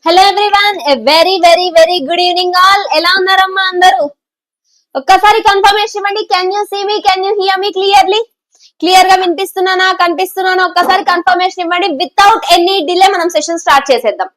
Hello everyone, a very very very good evening all. ఎలా ఉన్నారమ్మా అందరూ? ఒక్కసారి కన్ఫర్మేషన్ ఇవ్వండి. Can you see me, can you hear me clearly? Clear గా వినిపిస్తున్నానా, కనిపిస్తున్నానా? ఒక్కసారి కన్ఫర్మేషన్ ఇవ్వండి. వితౌట్ ఎనీ డిలే మనం సెషన్ స్టార్ట్ చేసేద్దాం.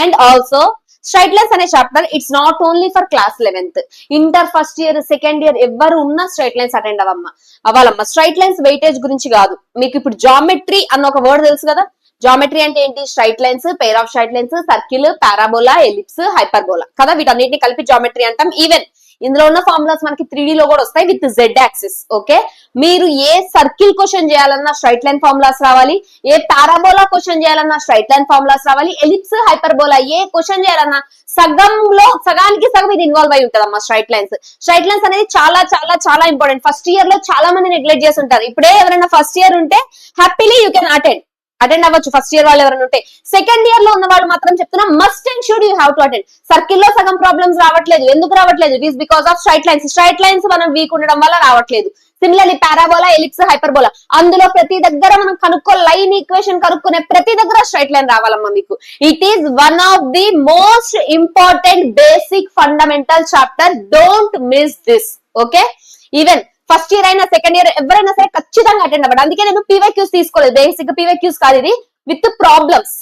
అండ్ ఆల్సో స్ట్రైట్ లైన్స్ అనే chapter it's not only for class 11th, inter first year second year ఎవరు ఉన్న స్ట్రైట్ లైన్స్ అటెండ్ అవ్వాలమ్మా. స్ట్రైట్ లైన్స్ వెయిటేజ్ గురించి కాదు. మీకు ఇప్పుడు జామెట్రీ అన్న ఒక వర్డ్ తెలుసు కదా. జామెట్రీ అంటే ఏంటి? Straight lines, pair of straight lines, circle, parabola, ellipse, hyperbola కదా. వీటన్నిటిని కలిపి జామెట్రీ అంటాం. ఈవెన్ ఇందులో ఉన్న ఫార్ములాస్ మనకి 3D లో కూడా వస్తాయి విత్ జెడ్ యాక్సిస్. ఓకే, మీరు ఏ సర్కిల్ క్వశ్చన్ చేయాలన్నా స్ట్రైట్ లైన్ ఫార్ములాస్ రావాలి, ఏ పారాబోలా క్వశ్చన్ చేయాలన్నా స్ట్రైట్ లైన్ ఫార్ములాస్ రావాలి, ఎలిప్స్, హైపర్బోలా ఏ క్వశ్చన్ చేయాలన్నా సగానికి సగం ఇది ఇన్వాల్వ్ అయి ఉంటదమ్మా. స్ట్రైట్ లైన్స్ అనేది చాలా చాలా చాలా ఇంపార్టెంట్. ఫస్ట్ ఇయర్ లో చాలా మంది నెగ్లెక్ట్ చేసి ఉంటారు. ఇప్పుడే ఎవరైనా ఫస్ట్ ఇయర్ ఉంటే హ్యాపీలీ యూ కెన్ అటెండ్ అవ్వచ్చు. ఫస్ట్ ఇయర్ వాళ్ళు ఎవరైనా ఉంటే. సెకండ్ ఇయర్ లో ఉన్న వాళ్ళు మాత్రం చెప్తున్నా must and should you have to attend. Circle లో సగం ప్రాబ్లమ్స్ రావట్లేదు. ఎందుకు రావట్లేదు? It is because of straight lines మనం వీక్ ఉండడం వల్ల రావట్లేదు. సిమిలర్లీ పారాబోలా, ఎలిప్స్, హైపర్బోలా అందులో ప్రతి దగ్గర మనం లైన్ ఈక్వేషన్ కనుక్కునే ప్రతి దగ్గర స్ట్రైట్ లైన్ రావాలమ్మా మీకు. It is one of the most important basic fundamental chapter. Don't miss this. Okay, even first year అయినా సెకండ్ ఇయర్ ఎవరైనా సరే ఖచ్చితంగా అటెండ్ అవ్వండి. అందుకే నేను పీవైక్యూస్ తీసుకోలేదు. బేసిక్ పీవైక్యూస్ కాదు, ఇది విత్ ప్రాబ్లమ్స్.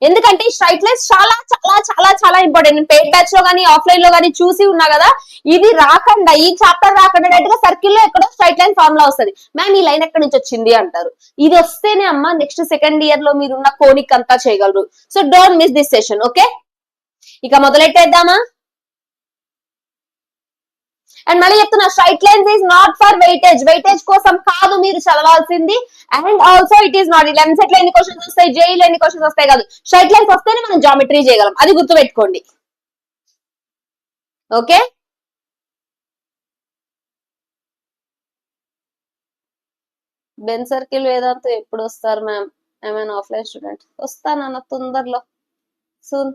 ఎందుకంటే స్ట్రైట్ లైన్స్ చాలా చాలా చాలా చాలా ఇంపార్టెంట్. నేను పెయిడ్ బ్యాచ్ లో కానీ ఆఫ్లైన్ లో కానీ చూసి ఉన్నా కదా. ఇది రాకుండా, ఈ చాప్టర్ రాకుండా డైరెక్ట్ గా సర్కిల్ లో ఎక్కడో స్ట్రైట్ లైన్ ఫార్ములా వస్తుంది. మ్యామ్ ఈ లైన్ ఎక్కడి నుంచి వచ్చింది అంటారు. ఇది వస్తేనే అమ్మా నెక్స్ట్ సెకండ్ ఇయర్ లో మీరున్న కోనిక్ అంతా చేయగలరు. So don't miss this session. Okay, ఇక మొదలెట్టేద్దామా? అండ్ మళ్ళీ చెప్తున్నా, straight lines is not for weightage కోసం కాదు మీరు చదవాల్సింది. And also it is not EAMCET లో ఎన్ని క్వశ్చన్స్ వస్తాయి, జేఈలో ఎన్ని క్వశ్చన్స్ వస్తాయి కాదు. స్ట్రైట్ లైన్స్ వస్తేనే మనం జామెట్రీ చేయగలం. అది గుర్తుపెట్టుకోండి. ఓకే, బెన్ సర్కిల్ వేదాంత్ ఎప్పుడు వస్తారు మ్యామ్? ఏమైనా ఆఫ్లైన్ స్టూడెంట్? వస్తానన్న తొందరలో, soon.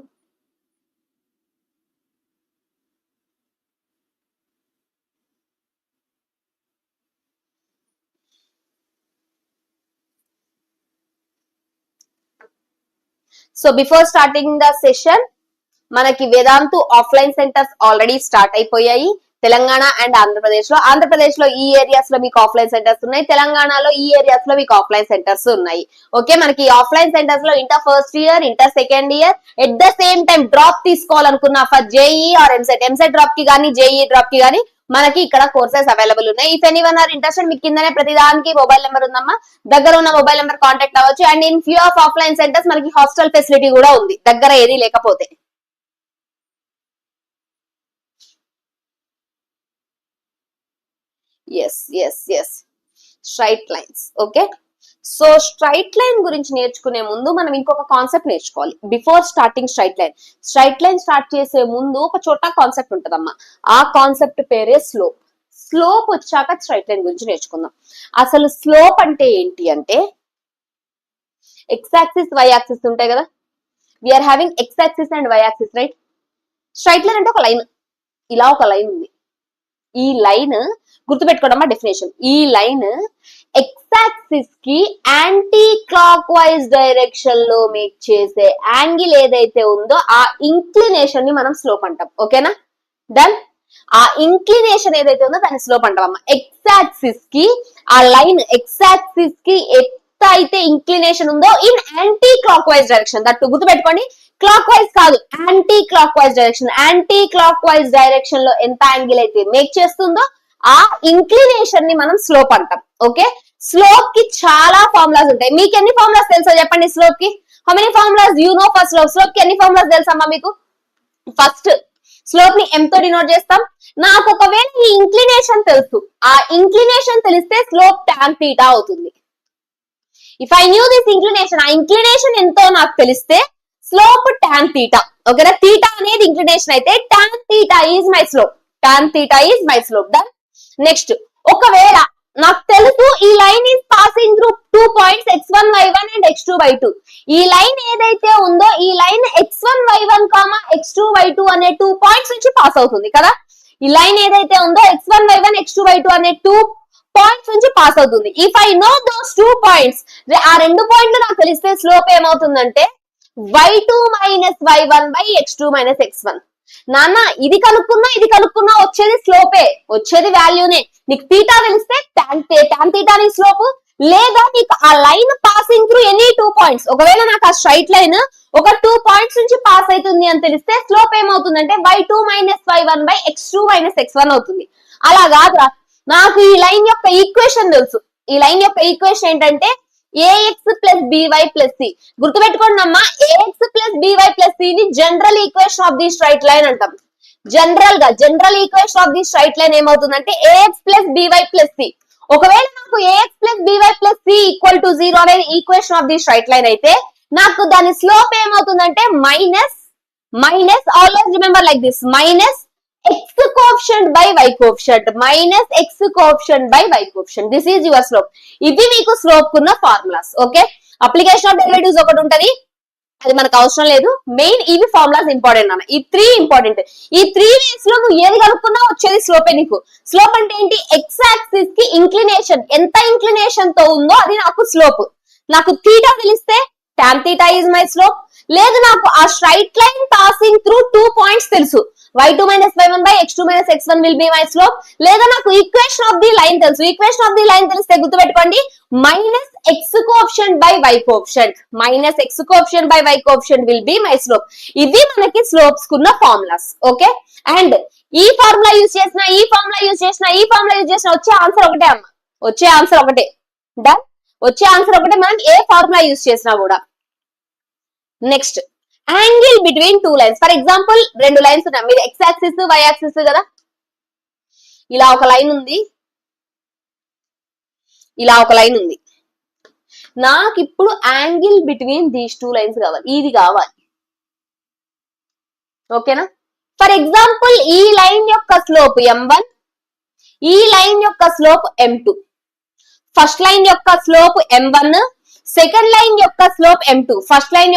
So before starting the session, మనకి Vedantu offline centres already start అయిపోయాయి తెలంగాణ అండ్ ఆంధ్రప్రదేశ్ లో ఈ ఏరియాస్ లో మీకు ఆఫ్లైన్ సెంటర్స్ ఉన్నాయి. తెలంగాణలో ఈ ఏరియాస్ లో మీకు ఆఫ్లైన్ సెంటర్స్ ఉన్నాయి. ఓకే, మనకి ఆఫ్లైన్ సెంటర్స్ లో inter first year, inter second year at the same time drop తీసుకోవాలనుకున్నా for JEE or EAMCET drop కి కానీ జేఈ డ్రాప్ కి కానీ మనకి ఇక్కడ కోర్సెస్ అవైలబుల్ ఉన్నాయి. ఇఫ్ ఎనీవన్ ఆర్ ఇంట్రెస్టెడ్, మీకు కిందనే ప్రతిదానికి మొబైల్ నెంబర్ ఉందమ్మా. దగ్గర ఉన్న మొబైల్ నెంబర్ కాంటాక్ట్ అవ్వచ్చు. And in few of offline centres మనకి హాస్టల్ ఫెసిలిటీ కూడా ఉంది, దగ్గర ఏది లేకపోతే. Yes straight lines. Okay, so straight line గురించి నేర్చుకునే ముందు మనం ఇంకొక కాన్సెప్ట్ నేర్చుకోవాలి. Before starting straight line start చేసే ముందు ఒక చోట కాన్సెప్ట్ ఉంటదమ్మా. ఆ కాన్సెప్ట్ పేరే స్లోప్ వచ్చాక స్ట్రైట్ లైన్ గురించి నేర్చుకుందాం. అసలు స్లోప్ అంటే ఏంటి అంటే, ఎక్స్ యాక్సిస్ వై యాక్సిస్ ఉంటాయి కదా. We are having x axis and y axis, right? Straight line అంటే ఒక లైన్, ఇలా ఒక లైన్ ఉంది. ఈ లైన్ గుర్తుపెట్టుకోవడమ్మా డెఫినేషన్. ఈ లైన్ ఎక్స్ యాక్సిస్ కి యాంటీ క్లాక్ వైజ్ డైరెక్షన్ లో మేక్ చేసే యాంగిల్ ఏదైతే ఉందో ఆ ఇంక్లినేషన్ ని మనం స్లోప్ అంటాం. ఓకేనా? డన్. ఆ ఇంక్లినేషన్ ఏదైతే ఉందో దాన్ని స్లోప్ అంటాం అమ్మా. ఎక్స్ యాక్సిస్ కి ఆ లైన్ ఎక్స్ యాక్సిస్ కి ఎంత అయితే ఇంక్లినేషన్ ఉందో in anti clockwise direction, that గుర్తుపెట్టుకోండి. క్లాక్ వైజ్ కాదు, anti clockwise direction. Anti clockwise direction లో ఎంత యాంగిల్ అయితే మేక్ చేస్తుందో ఆ ఇంక్లినేషన్ ని మనం స్లోప్ అంటాం. ఓకే, స్లోప్ కి చాలా ఫార్ములాస్ ఉంటాయి. మీకు ఎన్ని ఫార్ములాస్ తెలుసో చెప్పండి స్లోప్ కి? How many formulas you know for slope కి ఎన్ని ఫార్ములాస్ తెలుసమ్మా మీకు? ఫస్ట్ స్లోప్ ని m తో డినోట్ చేస్తాం. నాకు ఒకవేళ ఈ ఇంక్లినేషన్ తెలుసు, ఆ ఇంక్లినేషన్ తెలిస్తే స్లోప్ tan θ అవుతుంది. If I knew this inclination, ఆ ఇంక్లినేషన్ ఎంతో నాకు తెలిస్తే స్లోప్ tan θ. ఓకేనా? θ అనేది ఇంక్లినేషన్ అయితే tan θ is my slope. tan θ is my slope. Done. Next, ఒకవేళ నాకు తెలుసు ఈ line is passing through 2 points x1 y1 and x2 y2. ఈ లైన్ ఏదైతే ఉందో ఈ line x1 y1 x2 y2 అనే 2 పాయింట్స్ నుంచి పాస్ అవుతుంది కదా. ఈ లైన్ ఏదైతే ఉందో x1 y1 x2 y2 అనే 2 పాయింట్స్ నుంచి పాస్ అవుతుంది. If I know those 2 points, ఆ 2 పాయింట్లు నాకు తెలిస్తే స్లోప్ ఏమవుతుందంటే y2 minus y1 by x2 minus x1. నాన్న ఇది కనుక్కున్నా వచ్చేది స్లోపే, వచ్చేది వాల్యూనే. నీకు తీటా తెలిస్తే tan తీటా నీ స్లోప్, లేదా నీకు ఆ line passing through any 2 points, ఒకవేళ నాకు ఆ స్ట్రైట్ లైన్ ఒక 2 పాయింట్స్ నుంచి పాస్ అవుతుంది అని తెలిస్తే స్లోప్ ఏమవుతుందంటే y2 minus y1 by x2 minus x1 అవుతుంది. అలా కాదురా, నాకు ఈ లైన్ యొక్క ఈక్వేషన్ తెలుసు. ఈ లైన్ యొక్క ఈక్వేషన్ ఏంటంటే ax plus by plus c. గుర్తుపెట్టుకోండి అమ్మా, ax plus by plus c ని general equation of the straight line అంటాం. General equation of the straight line ఏమవుతుందంటే ax plus by plus c. ఒకవేళ నాకు ax plus by plus c equal to 0 అనేది equation of the straight line అయితే నాకు దాని slope ఏమవుతుందంటే minus always remember like this, minus x coefficient by y coefficient, minus x coefficient by y coefficient. This is your slope. ఇవి మీకు slope కున్న formulas. Okay, application of derivatives ఒకటి ఉంటది, అది మనకు అవసరం లేదు. మెయిన్ ఇవి ఫార్ములాస్ ఇంపార్టెంట్ అన్న, ఈ 3 ఇంపార్టెంట్. ఈ 3 వేస్ లో నువ్వు ఏది కలుపుకున్నా వచ్చేది స్లోపే నీకు. స్లోప్ అంటే ఏంటి? ఎక్స్ యాక్సిస్ కి ఇంక్లినేషన్, ఎంత ఇంక్లినేషన్ తో ఉందో అది నాకు స్లోప్. నాకు థీటా తెలిస్తే tan theta is my slope. లేదు నాకు ఆ straight line passing through 2 points తెలుసు, y2 minus y1 by x2 minus x1 will be my slope. లేదా నాకు ఈక్వేషన్ ఆఫ్ ది లైన్ తెలుసు, ఈక్వేషన్ ఆఫ్ ది లైన్ తెలిస్తే గుర్తుపెట్టుకోండి minus x coefficient by y coefficient, minus x coefficient by y coefficient will be my slope. ఇది మనకి slopes కున్న formulas. Okay, and ఈ formula use చేసిన వచ్చే ఆన్సర్ ఒకటే అమ్మ, వచ్చే ఆన్సర్ ఒకటే. డన్, వచ్చే ఆన్సర్ ఒకటే మనం ఏ ఫార్ములా యూజ్ చేసినా కూడా. Next, angle between 2 lines. For example 2 lines ఉన్నాయి, మీరు ఎక్స్ యాక్సిస్ వై యాక్సిస్ కదా, ఇలా ఒక లైన్ ఉంది, ఇలా ఒక లైన్ ఉంది. నాకు ఇప్పుడు యాంగిల్ బిట్వీన్ దీస్ 2 లైన్స్ కావాలి, ఇది కావాలి. ఓకేనా? ఫర్ ఎగ్జాంపుల్ ఈ లైన్ యొక్క స్లోప్ m1, ఈ లైన్ యొక్క స్లోప్ m2. ఫస్ట్ లైన్ యొక్క స్లోప్ m1, సెకండ్ లైన్ యొక్క స్లోప్ m2. ఫస్ట్ లైన్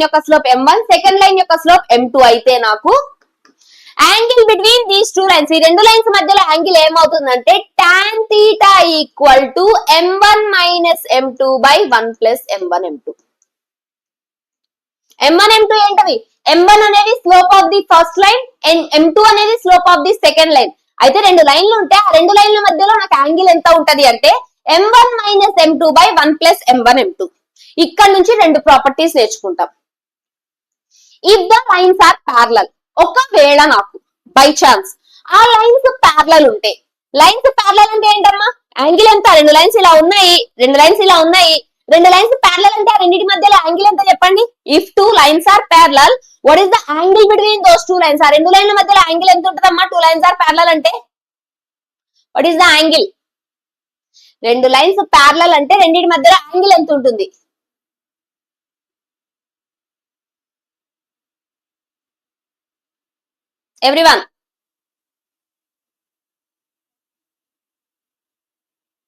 యొక్క స్లోప్ m1, సెకండ్ లైన్ యొక్క స్లోప్ m2 అయితే నాకు యాంగిల్ బిట్వీన్ దీస్ 2 లైన్స్, ఈ 2 లైన్స్ మధ్యలో యాంగిల్ ఏమవుతుందంటే tan theta equal to m1 minus m2 by 1 plus m1 m2. m1 m2 ఏంటవి? m1 అనేది slope of the first line, m2 అనేది slope of the second line. అయితే 2 లైన్లు ఉంటే ఆ 2 లైన్ల మధ్యలో నాకు యాంగిల్ ఎంత ఉంటది అంటే m1 minus m2 by 1 plus m1 m2. ఇక్కడ నుంచి 2 ప్రాపర్టీస్ నేర్చుకుంటాం. If the lines are parallel, ఒకవేళ నాకు బై ఛాన్స్ ఆ లైన్స్ ప్యారలల్ ఉంటే, లైన్స్ ప్యారలల్ అంటే ఏంటమ్మా? యాంగిల్ ఎంత? 2 లైన్స్ ఇలా ఉన్నాయి, 2 లైన్స్ ఇలా ఉన్నాయి, 2 లైన్స్ ప్యారలల్ అంటే ఆ రెండింటి మధ్యలో యాంగిల్ ఎంత చెప్పండి? If 2 lines are parallel, what is the angle between those 2 lines? ఆ 2 లైన్ల మధ్యలో యాంగిల్ ఎంత ఉంటుందమ్మా? 2 లైన్స్ ఆర్ ప్యారలల్ అంటే what is the angle? 2 lines parallel అంటే రెండింటి మధ్యలో యాంగిల్ ఎంత ఉంటుంది? Everyone,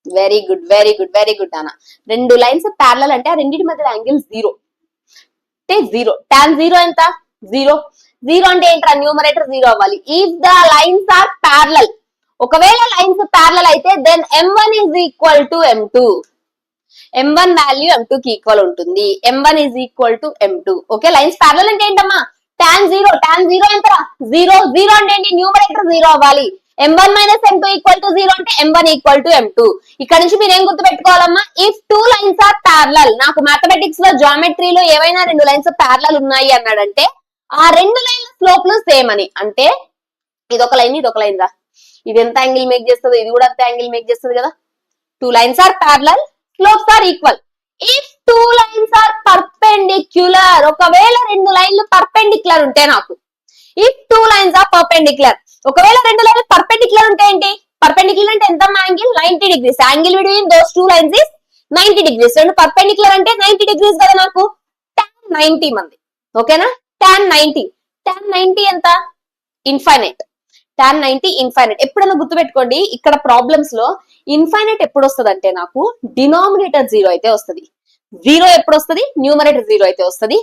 very good very good very good అన్న. 2 లైన్స్ ప్యారలల్ అంటే ఆ రెండింటి మధ్యలో యాంగిల్ 0 అంటే 0. tan 0 ఎంత? 0. 0 అంటే ఏంట్రా? న్యూమరేటర్ 0 అవ్వాలి. If the lines are parallel, ఒకవేళ లైన్స్ ప్యారలల్ అయితే then m1 is equal to m2. m1 value m2 కి ఈక్వల్ ఉంటుంది. m1 is equal to m2. Okay, lines parallel అంటే ఏంటమ్మా? tan 0 ఎంత? 0. 0 అంటే ఏంటి? న్యూమరేటర్ 0 అవ్వాలి. m1 minus m2 equal to 0 అంటే m1 ఈక్వల్ టు m2. ఇక్కడ నుంచి మీరు ఏం గుర్తుపెట్టుకోవాలమ్మా? ఇఫ్ 2 లైన్స్ ఆర్ ప్యారలల్, నాకు మ్యాథమెటిక్స్ లో జామెట్రీలో ఏవైనా 2 లైన్స్ ప్యారలల్ ఉన్నాయి అన్నాడంటే ఆ 2 లైన్ల స్లోప్లు సేమ్ అని. అంటే ఇదొక లైన్, ఇదొక లైన్ రా, ఇది ఎంత యాంగిల్ మేక్ చేస్తుంది, ఇది కూడా అంత యాంగిల్ మేక్ చేస్తుంది కదా. 2 lines are parallel, slopes are equal. If 2 lines are perpendicular, ఒకవేళ 2 లైన్లు పర్పెండిక్యులర్ ఉంటే నాకు, ఇఫ్ 2 లైన్స్ ఆర్ పర్పెండిక్యులర్, ఒకవేళ 2 లైన్లు పర్పెండిక్యులర్ ఉంటే ఏంటి? పర్పెండిక్యులర్ అంటే ఎంత angle? 90 degrees. Angle between those 2 lines is 90 degrees. 2 perpendicular అంటే 90 డిగ్రీస్ కదా నాకు. tan 90 మంది. ఓకేనా? tan 90 ఎంత? ఇన్ఫైనైట్. tan 90 infinite. ఎప్పుడైనా గుర్తుపెట్టుకోండి, ఇక్కడ ప్రాబ్లమ్స్ లో ఇన్ఫైనైట్ ఎప్పుడు వస్తుంది అంటే నాకు డినామినేటర్ 0 అయితే వస్తుంది. 0 ఎప్పుడు వస్తుంది? న్యూమరేటర్ 0 అయితే వస్తుంది.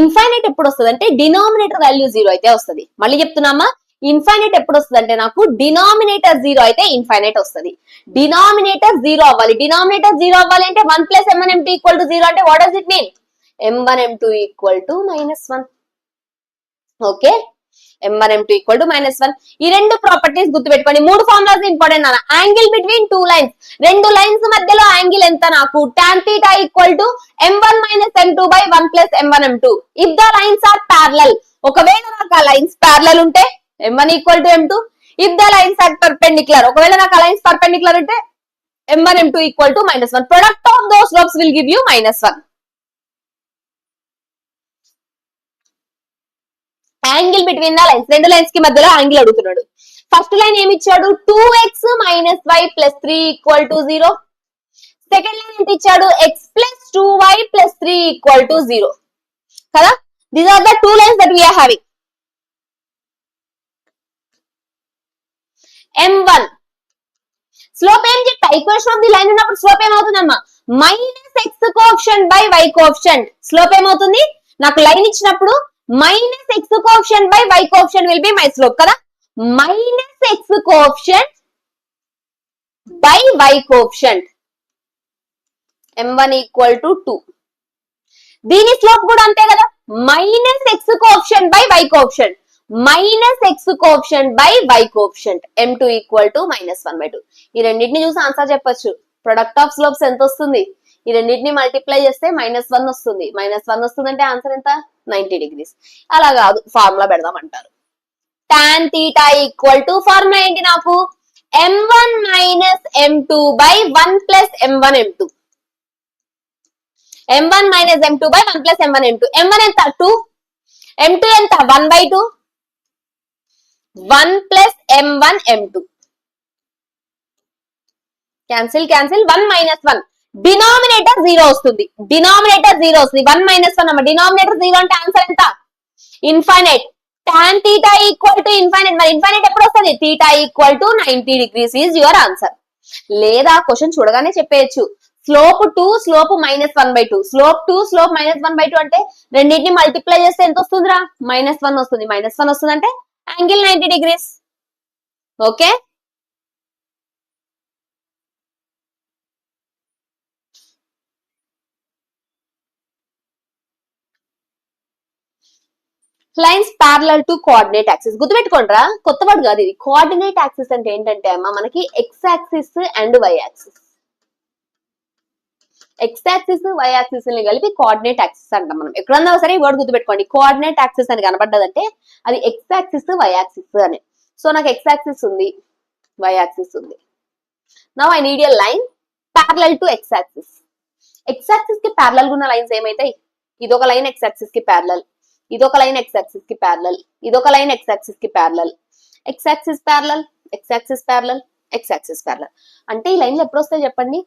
ఇన్ఫైనైట్ ఎప్పుడు వస్తుంది అంటే డినామినేటర్ వాల్యూ 0 అయితే వస్తుంది. మళ్ళీ చెప్తున్నామా, ఇన్ఫైనైట్ ఎప్పుడు వస్తుంది అంటే నాకు డినామినేటర్ 0 అయితే ఇన్ఫైనైట్ వస్తుంది. డినామినేటర్ 0 అవ్వాలి. డినామినేటర్ 0 అవ్వాలి అంటే 1 plus m1 m2 equal to 0 అంటే what does it mean? m1 m2 equal to -1. Okay, m1 m2 equal to -1. ఈ రెండు ప్రాపర్టీస్ గుర్తుపెట్టుకోండి. మూడు ఫార్ములాస్ ఇంపార్టెంట్ అన్న. యాంగిల్ బిట్వీన్ టూ లైన్స్, రెండు లైన్స్ మధ్యలో యాంగిల్ ఎంత నాకు? tan θ equal to m1 m2 by 1 plus m1 m2. If the lines are parallel, ఒకవేళ నాకు ఆ లైన్స్ ప్యారలల్ ఉంటే m1 equal to m2. If the lines are perpendicular, ఒకవేళ నాకు ఆ లైన్స్ పర్పెండిక్యులర్ ఉంటే m1 m2 equal to -1. Product of those slopes will give you -1. Angle between the lines, రెండు lines కి మధ్యలో యాంగిల్ అడుగుతున్నాడు. ఫస్ట్ లైన్ ఏమి ఇచ్చాడు? 2x - y + 3 equal to 0. Second line ఎంత ఇచ్చాడు? x + 2y + 3 ఈక్వల్ టు 0 కదా. These are the two lines that we are having. m1 slope ఏం చెప్పా? ఈక్వేషన్ ఆఫ్ ది లైన్ ఉన్నప్పుడు స్లోప్ ఏమవుతుందమ్మా? -x coefficient by y coefficient. Slope ఏమవుతుంది? నాకు line ఇచ్చినప్పుడు -x coefficient by y coefficient will be my slope కదా. -x coefficient by y coefficient m1 equal to 2. దీని slope కూడా అంతే కదా, -x coefficient by y coefficient, -x coefficient by y coefficient m2 equal to -1/2. ఈ రెండింటిని చూసి answer చెప్పొచ్చు. Product of slopes ఎంత వస్తుంది? ఈ రెండింటిని మల్టిప్లై చేస్తే -1 వస్తుంది. -1 వస్తుందంటే ఆన్సర్ ఎంత? 90 degrees. అలా కాదు, ఫార్ములా పెడదాం అంటారు. tan θ ఈక్వల్ టు, ఫార్ములా ఏంటి నాకు? m1 - m2 by 1 plus m1 m2. m1 - m2 by 1 plus m1 m2. m1 ఎంత? 2. m2 ఎంత? 1/2. 1 plus m1 m2. Cancel cancel, 1 - 1. Denominator 0 వస్తుంది. డినామినేటర్ 0 వస్తుంది. 1 - 1 అమ్మ. డినామినేటర్ 0 అంటే ఆన్సర్ ఎంత? Infinite. tan θ equal to infinite. మరి ఇన్ఫైనైట్ ఎప్పుడు వస్తుంది? θ equal to 90 degrees is your answer. లేదా క్వశ్చన్ చూడగానే చెప్పేయచ్చు, స్లోప్ 2 స్లోప్ -1/2. స్లోప్ 2 స్లోప్ -1/2 అంటే రెండింటిని మల్టిప్లై చేస్తే ఎంత వస్తుందిరా? -1 వస్తుంది. -1 వస్తుంది అంటే angle 90 degrees. Okay, lines parallel to coordinate axis. గుర్తుపెట్టుకోండిరా, కొత్త వర్డ్ కాదు ఇది. కోఆర్డినేట్ యాక్సిస్ అంటే ఏంటంటే అమ్మ, మనకి x axis and y axis. X axis y axis ని కలిపి కోఆర్డినేట్ యాక్సిస్ అంటాం మనం. ఎక్కడన్నా సరే ఈ వర్డ్ గుర్తుపెట్టుకోండి. కోఆర్డినేట్ యాక్సిస్ అని కనబడ్డదంటే అది ఎక్స్ యాక్సిస్ వై యాక్సిస్ అని. సో నాకు ఎక్స్ యాక్సిస్ ఉంది, వై యాక్సిస్ ఉంది. Now I need a line parallel to x axis. X axis కి ప్యారలల్ ఉన్న లైన్స్ ఏమైతాయి? ఇదొక లైన్ ఎక్స్ యాక్సిస్ కి ప్యారలల్, ఇదొక లైన్ ఎక్స్ యాక్సిస్ కి ప్యారలల్, ఇదొక లైన్ ఎక్స్ యాక్సిస్ కి parallel. X axis parallel, X axis parallel, X axis parallel. అంటే ఈ లైన్లు ఎప్పుడు వస్తాయి చెప్పండి?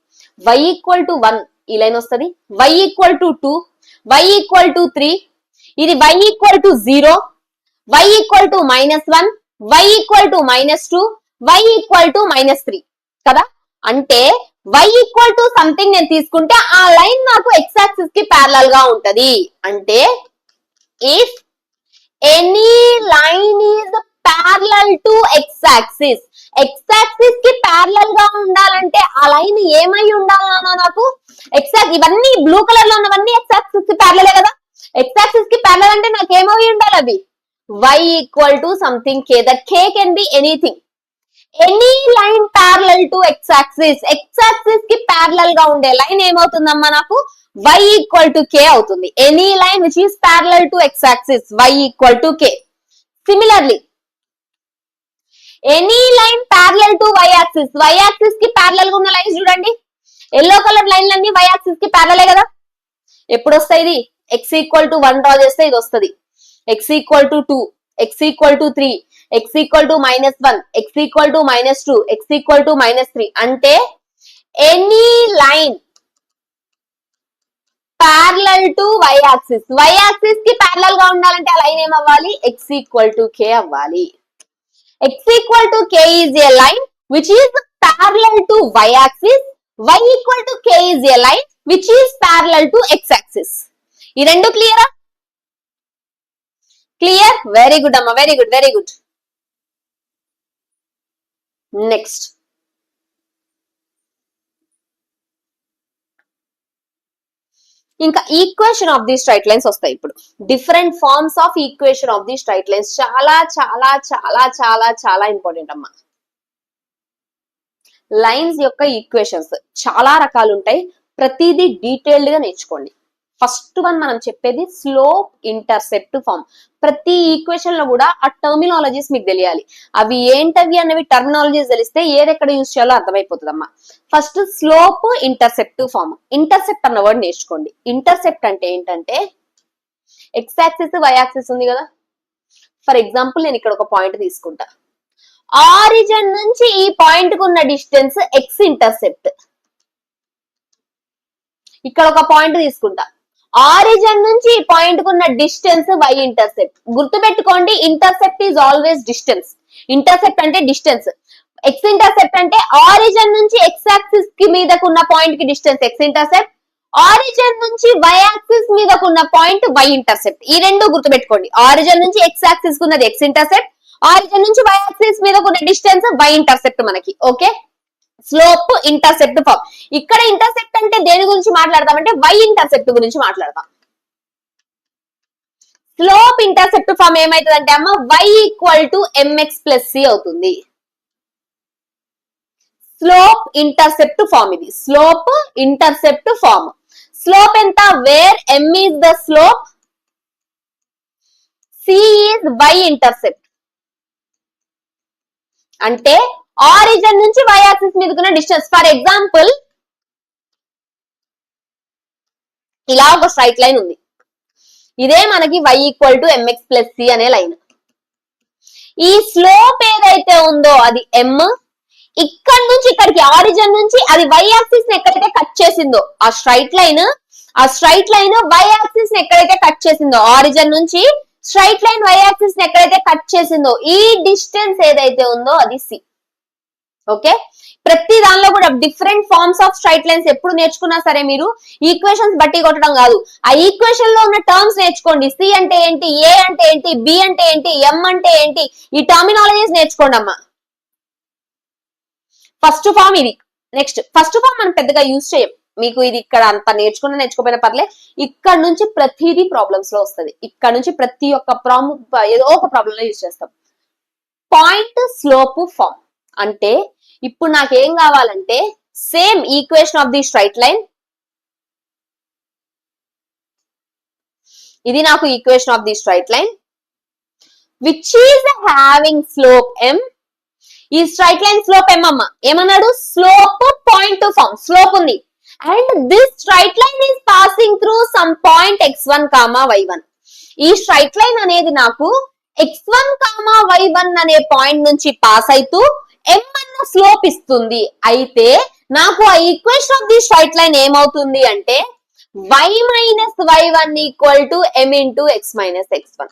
y ఈక్వల్ టు 1 ఈ లైన్ వస్తుంది, y equal to 2, y equal to 3, ఇది y equal to 0, y equal to -1, y equal to -2, y equal to -3 కదా. అంటే y ఈక్వల్ టు సంథింగ్ నేను తీసుకుంటే ఆ లైన్ నాకు ఎక్స్ యాక్సిస్ కి ప్యారలల్ గా ఉంటది. అంటే if any line is parallel to x-axis, x-axis కి parallel గా ఉండాలంటే ఆ లైన్ ఏమై ఉండాలన్నా నాకు ఇవన్నీ బ్లూ కలర్ లో ఉన్నవన్నీ x-axis కి parallel కదా. x-axis కి parallel అంటే నాకు ఏమై ఉండాలి? అవి y equal to something k. That k can be anything. Any line parallel to x axis, x axis కి ప్యారలల్ గా ఉండే లైన్ ఏమవుతుందమ్మా నాకు? y ఈక్వల్ టు k అవుతుంది. Any line which is parallel to x axis, y equal to k. Similarly any line parallel to y axis, y axis కి parallel గా ఉన్న lines చూడండి. Yellow colour లైన్లన్నీ y axis కి ప్యారలలే కదా. ఎప్పుడు వస్తాయి ఇది? x ఈక్వల్ టు 1 డ్రా చేస్తే ఇది వస్తుంది. x equal to 2, x equal to 3, x equal to -1, x equal to -2, x equal to -3. అంటే any line parallel to y axis, y axis కి ప్యారలల్ గా ఉండాలంటే ఆ లైన్ ఏమవ్వాలి? x ఈక్వల్ టు k అవ్వాలి. x equal to k is a line which is parallel to y axis, y equal to k is a line which is parallel to x axis. ఈ రెండు క్లియరా? Clear? Very good అమ్మా, very good, very good. Next ఇంకా equation of the straight lines వస్తాయి. ఇప్పుడు different forms of equation of the straight lines చాలా చాలా చాలా చాలా చాలా ఇంపార్టెంట్ అమ్మా. లైన్స్ యొక్క ఈక్వేషన్స్ చాలా రకాలు ఉంటాయి, ప్రతిదీ డీటెయిల్డ్ గా నేర్చుకోండి. ఫస్ట్ వన్ మనం చెప్పేది స్లోప్ ఇంటర్సెప్ట్ ఫార్మ్. ప్రతి ఈక్వేషన్ లో కూడా ఆ టర్మినాలజీస్ మీకు తెలియాలి. అవి ఏంటవి అన్నవి టర్మినాలజీస్ తెలిస్తే ఏది ఎక్కడ యూజ్ చేయాలో అర్థమైపోతుంది అమ్మా. First slope intercept form. Intercept అన్న వర్డ్ నేర్చుకోండి. ఇంటర్సెప్ట్ అంటే ఏంటంటే ఎక్స్ యాక్సిస్ వై యాక్సిస్ ఉంది కదా. ఫర్ ఎగ్జాంపుల్ నేను ఇక్కడ ఒక పాయింట్ తీసుకుంటా. ఆరిజిన్ నుంచి ఈ పాయింట్ కు ఉన్న డిస్టెన్స్ ఎక్స్ ఇంటర్సెప్ట్. ఇక్కడ ఒక పాయింట్ తీసుకుంటా. ఆరిజిన్ నుంచి ఈ పాయింట్ కు ఉన్న డిస్టెన్స్ వై ఇంటర్సెప్ట్. గుర్తుపెట్టుకోండి, intercept is always distance. Intercept అంటే డిస్టెన్స్. ఎక్స్ ఇంటర్సెప్ట్ అంటే ఆరిజిన్ నుంచి ఎక్స్ యాక్సిస్ కి మీదకున్న పాయింట్ కి డిస్టెన్స్ ఎక్స్ ఇంటర్సెప్ట్. ఆరిజిన్ నుంచి వై యాక్సిస్ మీదకున్న పాయింట్ వై ఇంటర్సెప్ట్. ఈ రెండు గుర్తుపెట్టుకోండి. ఆరిజిన్ నుంచి ఎక్స్ యాక్సిస్ కున్నది ఎక్స్ ఇంటర్సెప్ట్, ఆరిజిన్ నుంచి వై యాక్సిస్ మీదకున్న డిస్టెన్స్ వై ఇంటర్సెప్ట్ మనకి. Okay, slope intercept form. ఇక్కడ ఇంటర్సెప్ట్ అంటే దేని గురించి మాట్లాడతామంటే వై ఇంటర్సెప్ట్ గురించి మాట్లాడతాం. స్లోప్ ఇంటర్సెప్ట్ ఫార్మ్ ఏమైతుందంటే అమ్మ y equal to m x plus c అవుతుంది. స్లోప్ ఇంటర్సెప్ట్ ఫార్మ్ ఇది. Slope intercept form. స్లోప్ ఎంత? Where m is the slope, c is y intercept. అంటే ఆరిజిన్ నుంచి వై యాక్సిస్ మీదకున్న డిస్టెన్స్. ఫర్ ఎగ్జాంపుల్ ఇలా ఒక స్ట్రైట్ లైన్ ఉంది. ఇదే మనకి y equal to m x plus c అనే లైన్. ఈ స్లోప్ ఏదైతే ఉందో అది ఎం. ఇక్కడ నుంచి ఇక్కడికి ఆరిజిన్ నుంచి అది వై యాక్సిస్ ని ఎక్కడైతే కట్ చేసిందో ఆ స్ట్రైట్ లైన్ వై యాక్సిస్ ని ఎక్కడైతే కట్ చేసిందో ఆరిజిన్ నుంచి స్ట్రైట్ లైన్ వై యాక్సిస్ ని ఎక్కడైతే కట్ చేసిందో ఈ డిస్టెన్స్ ఏదైతే ఉందో అది సి. ఓకే, ప్రతి దానిలో కూడా different forms of straight lines ఎప్పుడు నేర్చుకున్నా సరే మీరు ఈక్వేషన్స్ బట్టి కొట్టడం కాదు, ఆ ఈక్వేషన్ లో ఉన్న టర్మ్స్ నేర్చుకోండి. సి అంటే ఏంటి, ఏ అంటే ఏంటి, బి అంటే ఏంటి, ఎం అంటే ఏంటి, ఈ టర్మినాలజీస్ నేర్చుకోండి అమ్మా. ఫస్ట్ ఫార్మ్ ఇది. నెక్స్ట్ ఫస్ట్ ఫార్మ్ మనం పెద్దగా యూజ్ చేయం. మీకు ఇది ఇక్కడ అంత నేర్చుకోకపోయినా పర్లే. ఇక్కడ నుంచి ప్రతిదీ ప్రాబ్లమ్స్ లో వస్తుంది. ఇక్కడ నుంచి ప్రతి ఒక్క ఏదో ఒక ప్రాబ్లం లో యూజ్ చేస్తాం. పాయింట్ స్లోప్ ఫార్మ్ అంటే ఇప్పుడు నాకేం కావాలంటే same equation of the straight line. ఇది నాకు equation of the straight line which is having slope m. ఈ స్ట్రైట్ లైన్ స్లోప్ ఎం అమ్మ. ఏమన్నాడు? Slope point form. స్లోప్ ఉంది and this straight line is passing through some point x1, y1. ఈ straight line అనేది నాకు x1, y1 అనే point నుంచి pass అవుతూ m అన్న స్లోప్ ఇస్తుంది. అయితే నాకు ఆ equation of the straight line ఏమవుతుంది అంటే y minus y1 equal to m into x minus x1.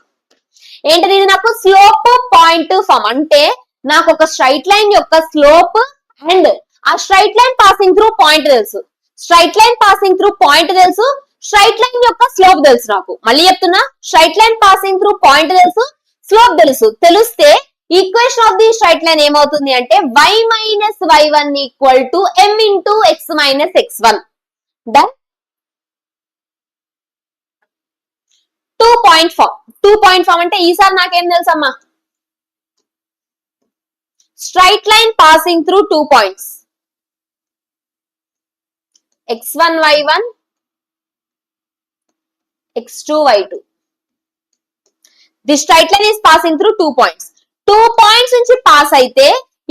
ఏంటిది? ఇది నాకు స్లోప్ పాయింట్ ఫార్మ్. అంటే నాకు ఒక స్ట్రైట్ లైన్ యొక్క స్లోప్ అండ్ ఆ straight line passing through point తెలుసు. Straight line passing through point తెలుసు, స్ట్రైట్ లైన్ యొక్క స్లోప్ తెలుసు. నాకు మళ్ళీ చెప్తున్నా, straight line passing through point తెలుసు, స్లోప్ తెలుసు. తెలిస్తే equation of the straight line ఏమవుతుంది అంటే y minus y1 equal to m into x minus x1. Done. 2 point form. 2 point form అంటే ఈసారి నాకేం తెలుసమ్మా? Straight line passing through 2 points x1 y1 x2 y2. The straight line is passing through 2 points. 2 points నుంచి pass అయితే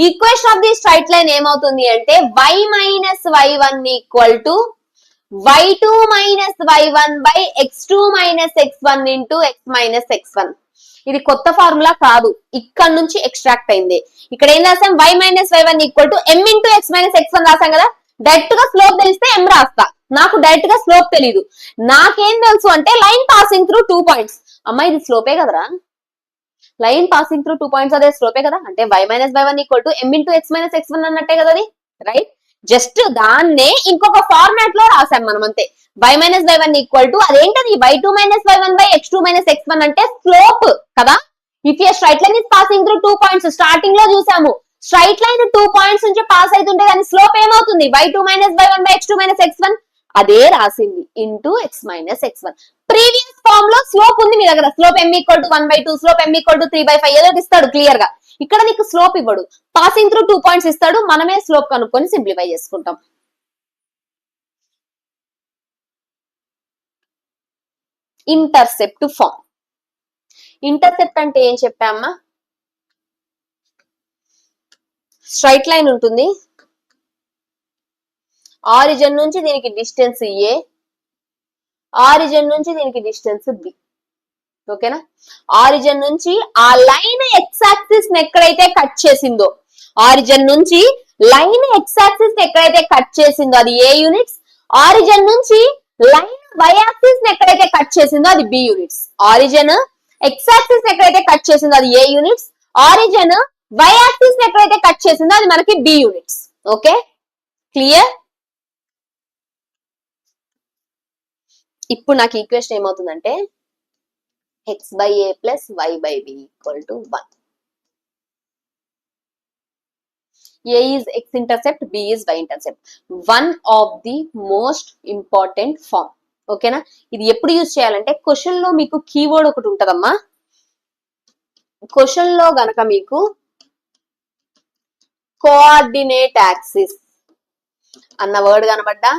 equation of the straight line ఏమవుతుంది అంటే y minus y1 equal to y2 minus y1 by x2 minus x1 into x minus x1. ఇది కొత్త formula కాదు, ఇక్కడ నుంచి extract అయింది. ఇక్కడ ఏం రాసాం? y minus y1 equal to m into x minus x1 రాసాం కదా. డైరెక్ట్ గా స్లోప్ తెలిస్తే m రాస్తా. నాకు డైరెక్ట్ గా స్లోప్ తెలీదు. నాకేం తెలుసు అంటే లైన్ పాసింగ్ త్రూ 2 పాయింట్స్. అమ్మా ఇది స్లోపే కదరా, లైన్ పాసింగ్ త్రూ 2 పాయింట్స్ అదే స్లోపే కదా. అంటే y minus y1 equal to m into x minus x1 అన్నట్టే కదా అది, రైట్? జస్ట్ దాన్నే ఇంకొక ఫార్మాట్ లో రాసాం మనం అంతే. y minus y1 equal to అదేంటది y2 minus y1 by x2 minus x1 అంటే స్లోప్ కదా. If a straight line is passing through 2 points, starting లో చూసాము స్ట్రైట్ లైన్ 2 పాయింట్స్ నుంచి పాస్ అవుతుంటే దాని స్లోప్ ఏమవుతుంది? y2 minus y1 by x2 minus x1. అదే రాసింది into x minus x1. Previous form లో స్లోప్ ఉంది మీ దగ్గర, స్లోప్ m = 1/2, స్లోప్ m = 3/5 ఏదో ఇస్తాడు క్లియర్ గా. ఇక్కడ నీకు స్లోప్ ఇవ్వడు, పాసింగ్ త్రూ 2 పాయింట్స్ ఇస్తాడు, మనమే స్లోప్ కనుక్కొని సింప్లిఫై చేసుకుంటాం. Intercept form. ఇంటర్సెప్ట్ అంటే ఏం చెప్పామ్మా? స్ట్రైట్ లైన్ ఉంటుంది, ఆరిజిన్ నుంచి దీనికి డిస్టెన్స్ ఏ, ఆరిజిన్ నుంచి దీనికి డిస్టెన్స్ బి. ఓకేనా? ఆరిజిన్ నుంచి ఆ లైన్ ఎక్స్ యాక్సిస్ ఎక్కడైతే కట్ చేసిందో, ఆరిజిన్ నుంచి లైన్ ఎక్స్ యాక్సిస్ ఎక్కడైతే కట్ చేసిందో అది ఏ యూనిట్స్, ఆరిజిన్ నుంచి లైన్ వై యాక్సిస్ ఎక్కడైతే కట్ చేసిందో అది b units. Origin x axis ఎక్కడైతే కట్ చేసిందో అది a units, origin y axis ఎక్కడైతే కట్ చేసిందో అది మనకి బి యూనిట్స్. Okay, clear? ఇప్పుడు నాకు ఈక్వేషన్ ఏమవుతుందంటే x/a + y/b = 1. A is x-intercept, B is y-intercept. One of the most important form. ఓకేనా? ఇది ఎప్పుడు యూజ్ చేయాలంటే క్వశ్చన్ లో మీకు కీవర్డ్ ఒకటి ఉంటదమ్మా. క్వశ్చన్ లో గనక మీకు కోఆర్డినేట్ యాక్సిస్ అన్న వర్డ్ కనబడ్డా,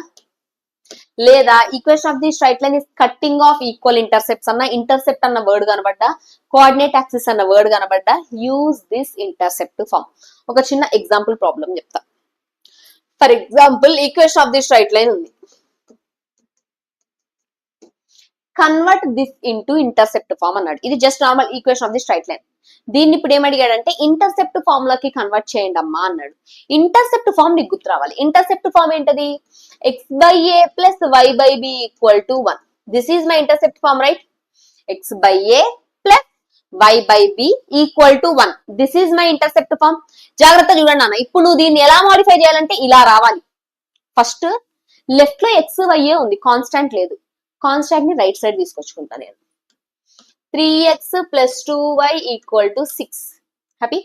లేదా equation of the straight line is cutting off equal intercepts అన్న, ఇంటర్సెప్ట్ అన్న వర్డ్ కనబడ్డా, కోఆర్డినేట్ యాక్సిస్ అన్న వర్డ్ కనబడ్డా, యూజ్ దిస్ ఇంటర్సెప్ట్ ఫార్మ్. ఒక చిన్న ఎగ్జాంపుల్ ప్రాబ్లం చెప్తా. For example equation of the straight line ఉంది, convert this into intercept form అన్నాడు. ఇది just normal equation of the straight line. దీన్ని ఇప్పుడు ఏమడిగాడంటే ఇంటర్సెప్ట్ ఫార్మ్ లోకి కన్వర్ట్ చేయండి అమ్మా అన్నాడు. ఇంటర్సెప్ట్ ఫార్మ్ నీకు గుర్తు రావాలి. ఇంటర్సెప్ట్ ఫార్మ్ ఏంటది? x/a + y/b = 1. This is my intercept form, right? x/a + y/b = 1. This is my intercept form. జాగ్రత్త చూడండి నాన్న, ఇప్పుడు నువ్వు దీన్ని ఎలా మాడిఫై చేయాలంటే ఇలా రావాలి. ఫస్ట్ లెఫ్ట్ లో x, y ఉంది, కాన్స్టాంట్ లేదు. కాన్స్టాంట్ ని రైట్ సైడ్ తీసుకొచ్చుకుంటా నేను. 3x + 2y = 6. Happy?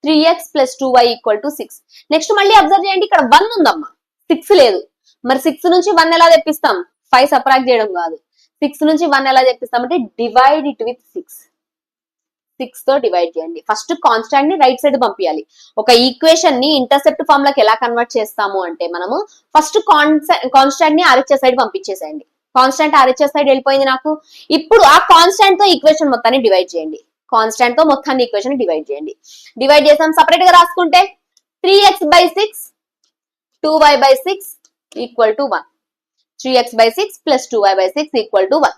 3x + 2y = 6. Next మళ్ళీ అబ్జర్వ్ చేయండి, ఇక్కడ 1 ఉందమ్మా, 6 లేదు. మరి 6 నుంచి 1 ఎలా తెప్పిస్తాం? 5 సబ్ట్రాక్ట్ చేయడం కాదు. 6 నుంచి 1 ఎలా తెప్పిస్తాం అంటే డివైడ్ ఇట్ విత్ 6. 6 తో డివైడ్ చేయండి. ఫస్ట్ కాన్స్టాంట్ ని రైట్ సైడ్ పంపించాలి. ఒక ఈక్వేషన్ ని ఇంటర్సెప్ట్ ఫార్మ్ లోకి ఎలా కన్వర్ట్ చేస్తాము అంటే మనము ఫస్ట్ కాన్స్టాంట్ ని RHS సైడ్ పంపించేసేయండి. కాన్స్టాంట్ RHS సైడ్ వెళ్ళిపోయింది నాకు. ఇప్పుడు ఆ కాన్స్టాంట్ తో ఈక్వేషన్ మొత్తాన్ని డివైడ్ చేయండి. కాన్స్టాంట్ తో మొత్తాన్ని ఈక్వేషన్ డివైడ్ చేయండి. డివైడ్ చేసాం, సపరేట్ గా రాసుకుంటే 3x/6 2y/6 = 1. 3x/6 + 2y/6 = 1.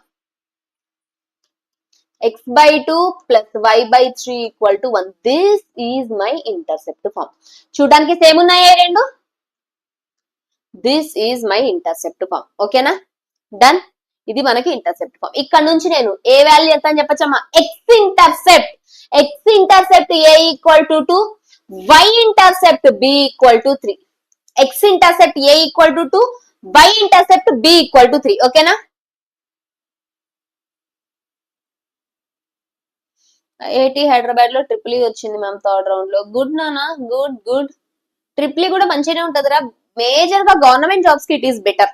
x/2 + y/3 = 1. This is my intercept form. చూడడానికి సేమ్ ఉన్నాయే రెండు. This is my intercept form. ఓకేనా? డన్. ఇది మనకి ఇంటర్సెప్ట్ ఫార్మ్. ఇక్కడ నుంచి నేను ఏ వాల్యూ ఎంత అని చెప్పచ్చమ్మా? x-intercept a = 2, y-intercept b = 3. x-intercept a = 2, y-intercept b = 3. ఓకేనా? ఐఐటి హైదరాబాద్ లో ట్రిపుల్ వచ్చింది మ్యామ్ థర్డ్ రౌండ్ లో. గుడ్ నానా, గుడ్ గుడ్. ట్రిపుల్ కూడా మంచిగానే ఉంటదిరా. మేజర్ గా గవర్నమెంట్ జాబ్స్ కి it is better.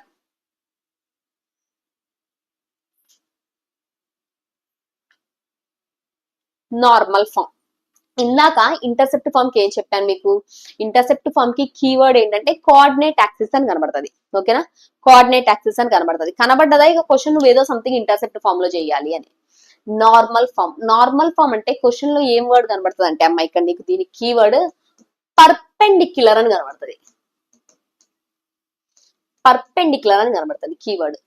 Normal form. ఇందాక ఇంటర్సెప్ట్ ఫామ్ కి ఏం చెప్పాను మీకు? ఇంటర్సెప్ట్ ఫామ్ కి కీవర్డ్ ఏంటంటే కోఆర్డినేట్ యాక్సిస్ అని కనబడుతుంది. ఓకేనా? కోఆర్డినేట్ యాక్సిస్ అని కనబడుతుంది. కనబడ్డదా ఇక క్వశ్చన్ నువ్వు ఏదో సంథింగ్ ఇంటర్సెప్ట్ ఫామ్ లో చేయాలి అని. Normal form. నార్మల్ ఫామ్ అంటే క్వశ్చన్ లో ఏం వర్డ్ కనబడుతుంది అంటే అమ్మ ఇక్కడ నీకు దీని కీవర్డ్ పర్పెండిక్యులర్ అని కనబడుతుంది. పర్పెండిక్యులర్ అని కనబడుతుంది కీవర్డ్.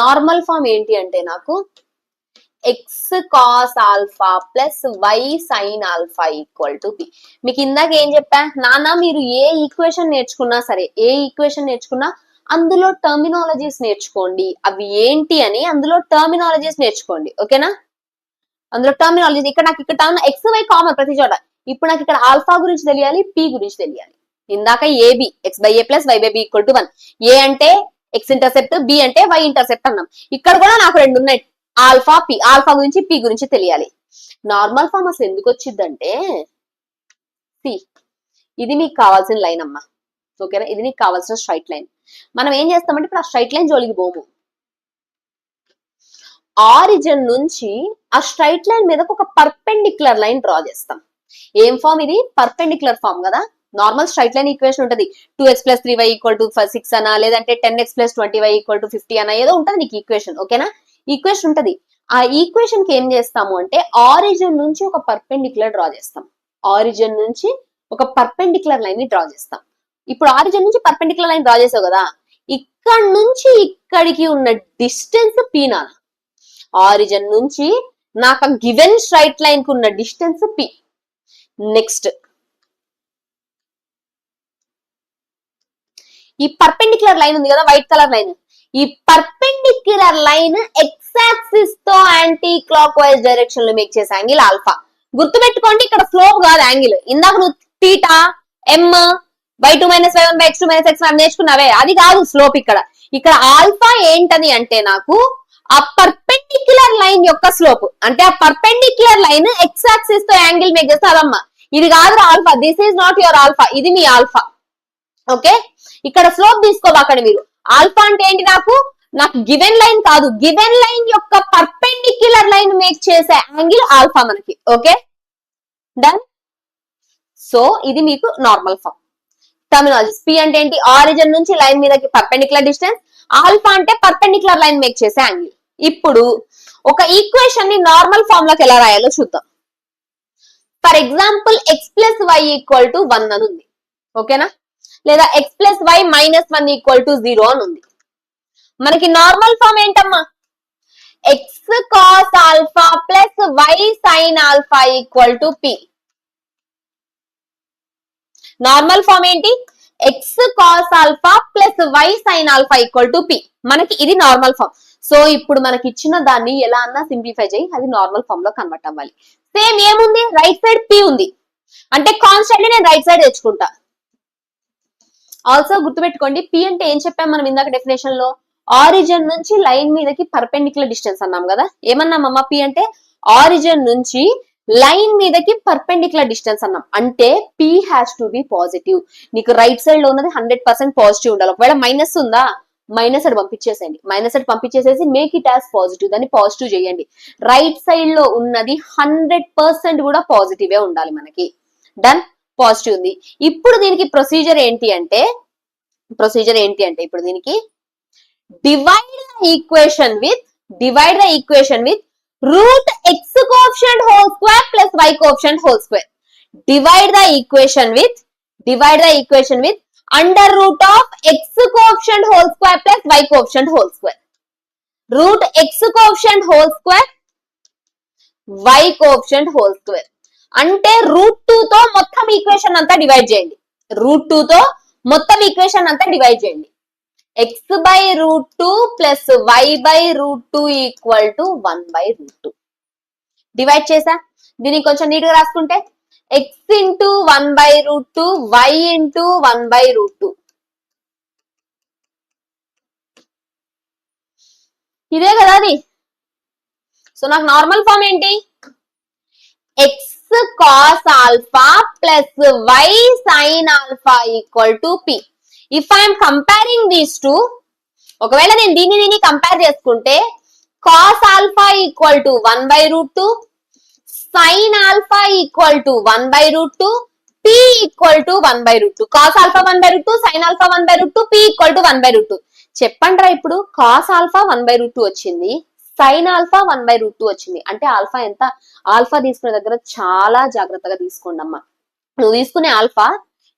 నార్మల్ ఫామ్ ఏంటి అంటే నాకు x cos alpha + y sin alpha = b. మీకు ఇందాక ఏం చెప్పా నాన్న, మీరు ఏ ఈక్వేషన్ నేర్చుకున్నా సరే, ఏ ఈక్వేషన్ నేర్చుకున్నా అందులో టర్మినాలజీస్ నేర్చుకోండి. అవి ఏంటి అని అందులో టర్మినాలజీస్ నేర్చుకోండి. ఓకేనా? అందులో టర్మినాలజీస్ ఇక్కడ నాకు ఇక్కడ x y కామన్ ప్రతి చోట. ఇప్పుడు నాకు ఇక్కడ ఆల్ఫా గురించి తెలియాలి, p గురించి తెలియాలి. ఇందాక ab x/a + y/b = 1. a అంటే x-intercept, b అంటే y-intercept అన్నాం. ఇక్కడ కూడా నాకు రెండు ఉన్నాయి, ఆల్ఫా పి. ఆల్ఫా గురించి పి గురించి తెలియాలి. నార్మల్ ఫామ్ అసలు ఎందుకు వచ్చిందంటే ఇది మీకు కావాల్సిన లైన్ అమ్మా. ఓకేనా, ఇది నీకు కావాల్సిన స్ట్రైట్ లైన్. మనం ఏం చేస్తామంటే ఇప్పుడు ఆ స్ట్రైట్ లైన్ జోలికి పోము, ఆరిజిన్ నుంచి ఆ స్ట్రైట్ లైన్ మీద ఒక పర్పెండిక్యులర్ లైన్ డ్రా చేస్తాం. ఏం ఫామ్ ఇది? పర్పెండిక్యులర్ ఫామ్ కదా. నార్మల్ స్ట్రైట్ లైన్ ఈక్వేషన్ ఉంటుంది, 2x + 3y = 6 అనా, లేదంటే 10x + 20y = 50 అనా, ఏదో ఉంటుంది నీకు ఈక్వేషన్. ఓకేనా, ఈక్వేషన్ ఉంటది. ఆ ఈక్వేషన్ కి ఏం చేస్తాము అంటే ఆరిజిన్ నుంచి ఒక పర్పెండిక్యులర్ డ్రా చేస్తాం. ఆరిజిన్ నుంచి ఒక పర్పెండిక్యులర్ లైన్ ని డ్రా చేస్తాం. ఇప్పుడు ఆరిజిన్ నుంచి పర్పెండిక్యులర్ లైన్ డ్రా చేసావు కదా, ఇక్కడ నుంచి ఇక్కడికి ఉన్న డిస్టెన్స్ p నాన్న. ఆరిజిన్ నుంచి నాకు గివెన్ స్ట్రైట్ లైన్ కు ఉన్న డిస్టెన్స్ p. నెక్స్ట్ ఈ పర్పెండిక్యులర్ లైన్ ఉంది కదా, వైట్ కలర్ లైన్, ఈ పర్పెండిక్యులర్ లైన్ ఎక్స్ యాక్సిస్ తో యాంటీ క్లాక్ వైజ్ డైరెక్షన్ లో మేక్ చేసే యాంగిల్ ఆల్ఫా. గుర్తుపెట్టుకోండి, ఇక్కడ స్లోప్ కాదు యాంగిల్. ఇందాక నువ్వు థీటా, ఎం, y2 - y1 / x2 - x1 నేర్చుకున్నావే, అది కాదు స్లోప్. ఇక్కడ ఆల్ఫా ఏంటని అంటే నాకు ఆ పర్పెండిక్యులర్ లైన్ యొక్క స్లోప్. అంటే ఆ పర్పెండిక్యులర్ లైన్ ఎక్స్ యాక్సిస్ తో యాంగిల్ మేక్ చేస్తే అదమ్మా. ఇది కాదు alpha, this is not your alpha, ఇది మీ ఆల్ఫా. ఓకే, ఇక్కడ స్లోప్ తీసుకోబాకండి మీరు. ఆల్ఫా అంటే ఏంటి? నాకు గివెన్ లైన్ కాదు, గివెన్ లైన్ యొక్క పర్పెండిక్యులర్ లైన్ మేక్ చేసే యాంగిల్ ఆల్ఫా మనకి. Okay, done. సో ఇది మీకు నార్మల్ ఫామ్. టర్మినాలజీ. పి అంటే ఏంటి? ఆరిజిన్ నుంచి లైన్ మీదకి పర్పెండిక్యులర్ డిస్టెన్స్. ఆల్ఫా అంటే పర్పెండిక్యులర్ లైన్ మేక్ చేసే యాంగిల్. ఇప్పుడు ఒక ఈక్వేషన్ ని నార్మల్ ఫామ్ లోకి ఎలా రాయాలో చూద్దాం. ఫర్ ఎగ్జాంపుల్ x + y = 1 అని ఉంది. ఓకేనా, లేదా x + y - 1 = 0 అని ఉంది. మనకి నార్మల్ ఫామ్ ఏంటమ్మా? x cos alpha + y sin alpha = p. Normal form ఏంటి? x cos alpha + y sin alpha = p. మనకి ఇది నార్మల్ ఫామ్. సో ఇప్పుడు మనకి ఇచ్చిన దాన్ని ఎలా అన్నా సింప్లిఫై చేయి, అది నార్మల్ ఫామ్ లో కన్వర్ట్ అవ్వాలి. సేమ్ ఏముంది? రైట్ సైడ్ p ఉంది, అంటే కాన్స్టెంట్లీ నేను రైట్ సైడ్ తెచ్చుకుంటా. ఆల్సో గుర్తుపెట్టుకోండి, p అంటే ఏం చెప్పాం మనం ఇందాక డెఫినేషన్ లో? ఆరిజిన్ నుంచి లైన్ మీదకి పర్పెండిక్యులర్ డిస్టెన్స్ అన్నాం కదా. ఏమన్నామమ్మా? p అంటే ఆరిజిన్ నుంచి లైన్ మీదకి పర్పెండిక్యులర్ డిస్టెన్స్ అన్నాం. అంటే p has to be positive. నీకు రైట్ సైడ్ లో ఉన్నది 100% పాజిటివ్ ఉండాలి. ఒకవేళ మైనస్ ఉందా, మైనస్ సైడ్ పంపించేసేయండి. మైనస్ సైడ్ పంపించేసేసి మేక్ ఇట్ యాజ్ పాజిటివ్, దాన్ని పాజిటివ్ చేయండి. రైట్ సైడ్ లో ఉన్నది 100% కూడా పాజిటివే ఉండాలి మనకి. డన్, పాజిటివ్ ఉంది. ఇప్పుడు దీనికి ప్రొసీజర్ ఏంటి అంటే ఇప్పుడు దీనికి divide the equation with root x coefficient whole square plus y coefficient whole square. Divide the equation with under root of x coefficient whole square plus y coefficient whole square. Root x coefficient whole square, y coefficient whole square. అంటే √2 తో మొత్తం equation అంతా divide చేయండి. √2 తో మొత్తం equation అంతా divide చేయండి. x/√2 plus y/√2 = 1/√2. Divide చేసా, దీనికి కొంచెం నీట్ గా రాసుకుంటే x × 1/√2 y × 1/√2. ఇదే కదా అది. సో నాకు నార్మల్ ఫామ్ ఏంటి? x cos alpha plus y sin alpha = p. If I am comparing these two, ఒకవేళ నేను దీన్ని కంపేర్ చేసుకుంటే cos alpha = 1/√2, sin alpha = 1/√2, p = 1/√2. cos alpha 1/√2, sin alpha 1/√2, p = 1/√2. చెప్పండిరా, ఇప్పుడు cos alpha 1/√2 వచ్చింది, sin alpha 1/√2 వచ్చింది. అంటే alpha ఎంత? ఆల్ఫా తీసుకునే దగ్గర చాలా జాగ్రత్తగా తీసుకోండి అమ్మా. నువ్వు తీసుకునే ఆల్ఫా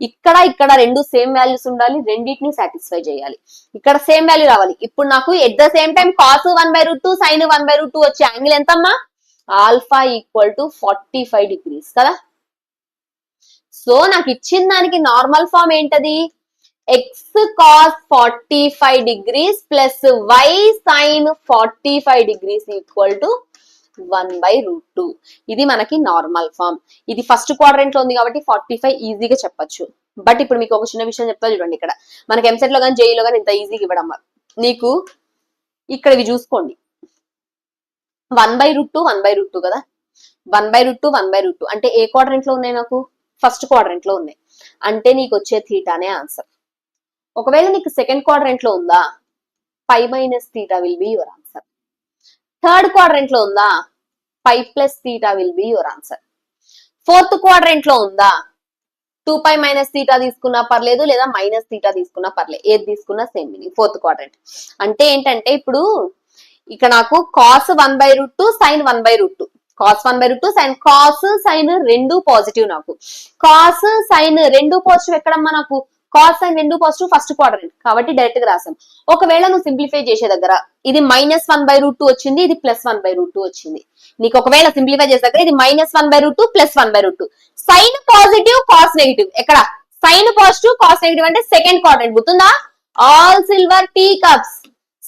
ఇక్కడ రెండు సేమ్ వాల్యూస్ ఉండాలి, రెండింటిని సాటిస్ఫై చేయాలి. ఇక్కడ సేమ్ వాల్యూ రావాలి. ఇప్పుడు నాకు at the same time cos 1/√2 sin 1/√2 వచ్చే యాంగిల్ ఎంతమ్మా? ఆల్ఫా = 45 degrees కదా. సో నాకు ఇచ్చిన దానికి నార్మల్ ఫామ్ ఏంటది? x cos 45 degrees plus y sin 45 degrees = 1/√2. ఇది మనకి నార్మల్ ఫామ్. ఇది ఫస్ట్ క్వాడ్రంట్ లో ఉంది కాబట్టి 45 ఈజీగా చెప్పొచ్చు. బట్ ఇప్పుడు మీకు ఒక చిన్న విషయం చెప్తా చూడండి. ఇక్కడ మనకి ఎంసెట్ లో కానీ జేఈలో కానీ ఇంత ఈజీగా ఇవ్వడం. నీకు ఇక్కడ ఇవి చూసుకోండి, 1/√2 కదా. 1/√2 అంటే ఏ క్వాడ్రంట్ లో ఉన్నాయి? నాకు ఫస్ట్ క్వాడ్రంట్ లో ఉన్నాయి. అంటే నీకు వచ్చే థీటానే ఆన్సర్. ఒకవేళ నీకు సెకండ్ క్వాడ్రంట్ లో ఉందా, pi minus theta will be your answer. Third quadrant లో ఉందా, pi plus theta will be your answer. Fourth quadrant లో ఉందా, 2π మైనస్ థీటా తీసుకున్నా పర్లేదు, లేదా మైనస్ థీటా తీసుకున్నా పర్లేదు, ఏది తీసుకున్నా సేమ్ మీనింగ్. ఫోర్త్ క్వాడ్రంట్ అంటే ఏంటంటే ఇప్పుడు ఇక్కడ నాకు cos 1/√2 sine 1/√2, cos 1/√2 sine, cos sine రెండు పాజిటివ్, నాకు కాస్ సైన్ రెండు పాజిటివ్ ఎక్కడమ్మా, నాకు కాస్ సైన్ రెండు పాజిటివ్ ఫస్ట్ క్వాడ్రంట్, కాబట్టి డైరెక్ట్ గా రాసాం. ఒకవేళ నువ్వు సింప్లిఫై చేసే దగ్గర ఇది -1/√2 వచ్చింది, ఇది +1/√2 వచ్చింది. నీకు ఒకవేళ సింప్లిఫై చేసే దగ్గర ఇది -1/√2 +1/√2, సైన్ పాజిటివ్ కాస్ నెగిటివ్, ఎక్కడ సైన్ పాజిటివ్ కాస్ నెగిటివ్ అంటే సెకండ్ క్వాడ్రంట్, గుర్తుందా, all silver tea cups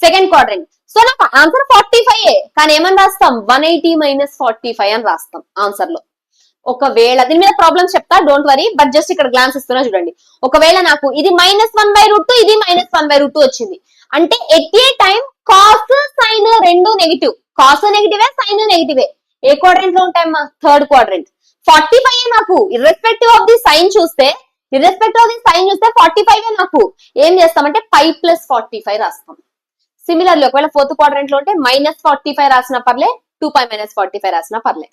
second quadrant. So నాకు ఆన్సర్ 45, కానీ ఏమని రాస్తాం, 180 - 45 అని రాస్తాం ఆన్సర్ లో. ఒకవేళ దీని మీద ప్రాబ్లమ్స్ చెప్తా, డోంట్ వరీ, బట్ జస్ట్ ఇక్కడ గ్లాన్స్ ఇస్తున్నా చూడండి. ఒకవేళ నాకు ఇది -1/√2 ఇది -1/√2 వచ్చింది అంటే ఎట్ ఏ టైం కాస్ సైన్ రెండు నెగిటివ్, కాస్ నెగిటివే సైన్ నెగిటివే, ఏ క్వాడ్రంట్ లో ఉంటాయమ్మా, థర్డ్ క్వాడ్రంట్. 45 నాకు ఇర్రెస్పెక్టివ్ ఆఫ్ ది సైన్ చూస్తే, 45 నాకు ఏం చేస్తామంటే పై ప్లస్ 45 రాస్తాం. సిమిలర్లీ ఒకవేళ ఫోర్త్ క్వాడ్రంట్ లో ఉంటే -45 రాసిన పర్లే, 2π - 45 రాసిన పర్లే.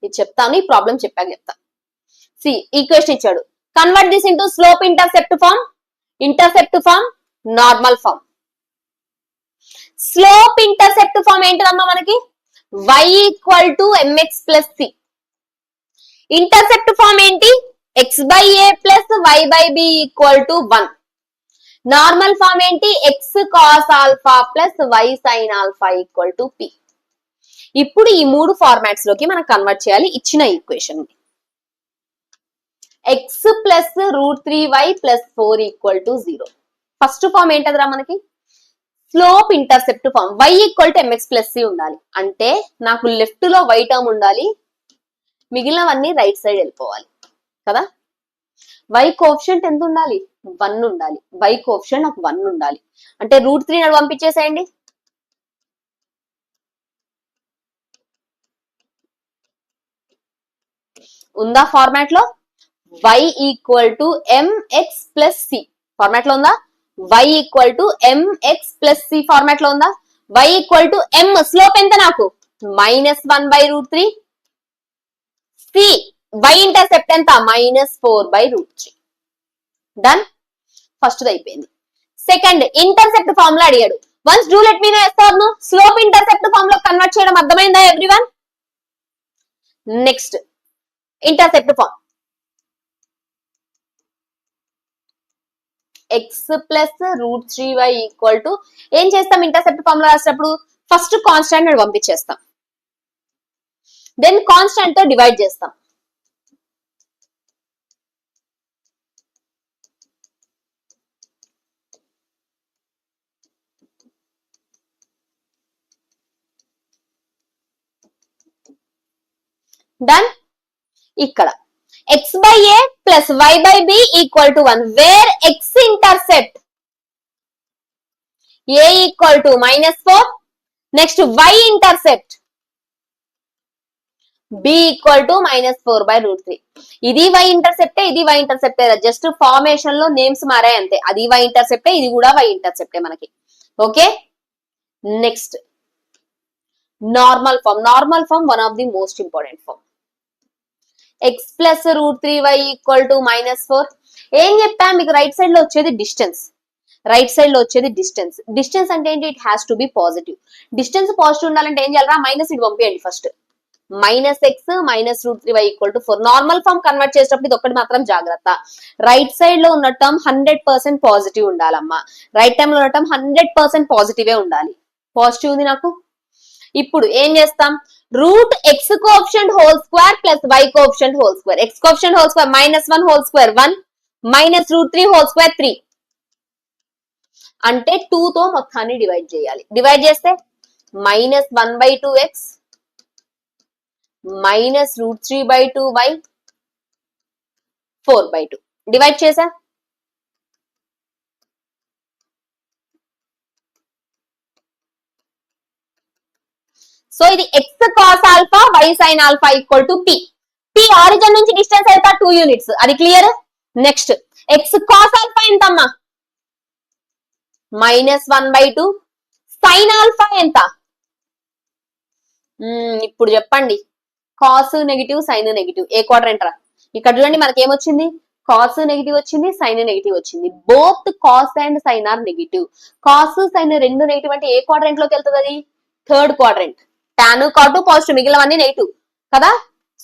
ఇది చెప్తాను, ఈ ప్రాబ్లం చెప్పాక చెప్తా. సి ఈక్వేషన్ ఇచ్చాడు, convert this into slope intercept form, normal form. Slope intercept form ఏంటిదమ్మా మనకి, y = mx + c. Intercept form ఏంటి, x/a + y/b = 1. నార్మల్ ఫార్మ్ ఏంటి, x cos α + y sin α = p. ఇప్పుడు ఈ మూడు ఫార్మాట్స్ లోకి మనం కన్వర్ట్ చేయాలి ఇచ్చిన ఈక్వేషన్ ని. x + √3y + 4 = 0. ఫస్ట్ ఫార్మ్ ఏంటదిరా మనకి, slope intercept form, y = mx + c ఉండాలి. అంటే నాకు లెఫ్ట్ లో y టర్మ్ ఉండాలి, మిగిలినవన్నీ రైట్ సైడ్ వెళ్ళిపోవాలి కదా. y కోఎఫిషియంట్ ఎంత ఉండాలి, 1 ఉండాలి. y కోఎఫిషియంట్ నాకు 1 ఉండాలి అంటే √3 నాడు పంపించేసేయండి. ఉందా ఫార్మాట్ లో, y = mx + c ఫార్మాట్ లో ఉందా, y = mx + c ఫార్మాట్ లో ఉందా, y = m, స్లోప్ ఎంత నాకు -1/√3, c y ఇంటర్సెప్ట్ ఎంత -4/√3. డన్, ఫస్ట్ అయిపోయింది. సెకండ్ ఇంటర్సెప్ట్ ఫార్మ్ లో అడిగాడు, once do let me know yes or no. Slope intercept form లో కన్వర్ట్ చేయడం అర్థమైందా everyone. Next intercept form, x + √3y = ఏం చేస్తాం, ఇంటర్సెప్ట్ ఫార్మ్ లో రాసేటప్పుడు ఫస్ట్ కాన్స్టాంట్ ని పంపించేస్తాం, దెన్ కాన్స్టాంట్ తో డివైడ్ చేస్తాం. డన్, ఇక్కడ x/a + y/b = 1, where x intercept a = -4, next y intercept b = -4/√3. ఇది y ఇంటర్సెప్టే, ఇది y ఇంటర్సెప్టే, జస్ట్ ఫార్మేషన్ లో నేమ్స్ మారాయి అంతే. అది y ఇంటర్సెప్టే, ఇది కూడా y ఇంటర్సెప్టే మనకి. Okay, next normal form one of the most important form. x + √3y = -4. ఏం చెప్పా మీకు, రైట్ సైడ్ లో వచ్చేది డిస్టెన్స్, డిస్టెన్స్ అంటే ఏంటి, it has to be positive. Distance positive ఉండాలంటే ఏం చేయాలరా, మైనస్ ఇటు పంపించండి first, -x -√3y = 4. Normal form convert చేసేటప్పుడు ఇది ఒక్కటి మాత్రం జాగ్రత్త, రైట్ సైడ్ లో ఉన్న టర్మ్ 100% పాజిటివ్ ఉండాలమ్మా, రైట్ టైం లో ఉన్న టర్మ్ 100% పాజిటివే ఉండాలి. పాజిటివ్ ఉంది నాకు. ఇప్పుడు ఏం చేస్తాం, √x coefficient whole square + y coefficient whole square, x coefficient whole square -1 whole square 1, -√3 whole square 3, అంటే 2 తో మొత్తాన్ని డివైడ్ చేయాలి. డివైడ్ చేస్తే -1/2x -√3/2y 4/2 డివైడ్ చేసా. సో ఇది x cos α y sin α = p. P origin నుంచి డిస్టెన్స్ ఎంత 2 యూనిట్స్, అది clear. Next x cos alpha ఎంతమ్మా, -1/2. సైన్ ఆల్ఫా ఎంత, ఇప్పుడు చెప్పండి. కాస్ నెగిటివ్, సైన్ నెగిటివ్, ఏ క్వాడ్రంట్ రా. ఇక్కడ చూడండి మనకి ఏమొచ్చింది, కాస్ నెగిటివ్ వచ్చింది, సైన్ నెగిటివ్ వచ్చింది. Both cos and sine are negative. Cos sine రెండు నెగిటివ్ అంటే ఏ క్వాడ్రంట్ లోకి వెళ్తుంది, అది third quadrant. Tan cot positive, మిగిలినవన్నీ నెగిటివ్ కదా.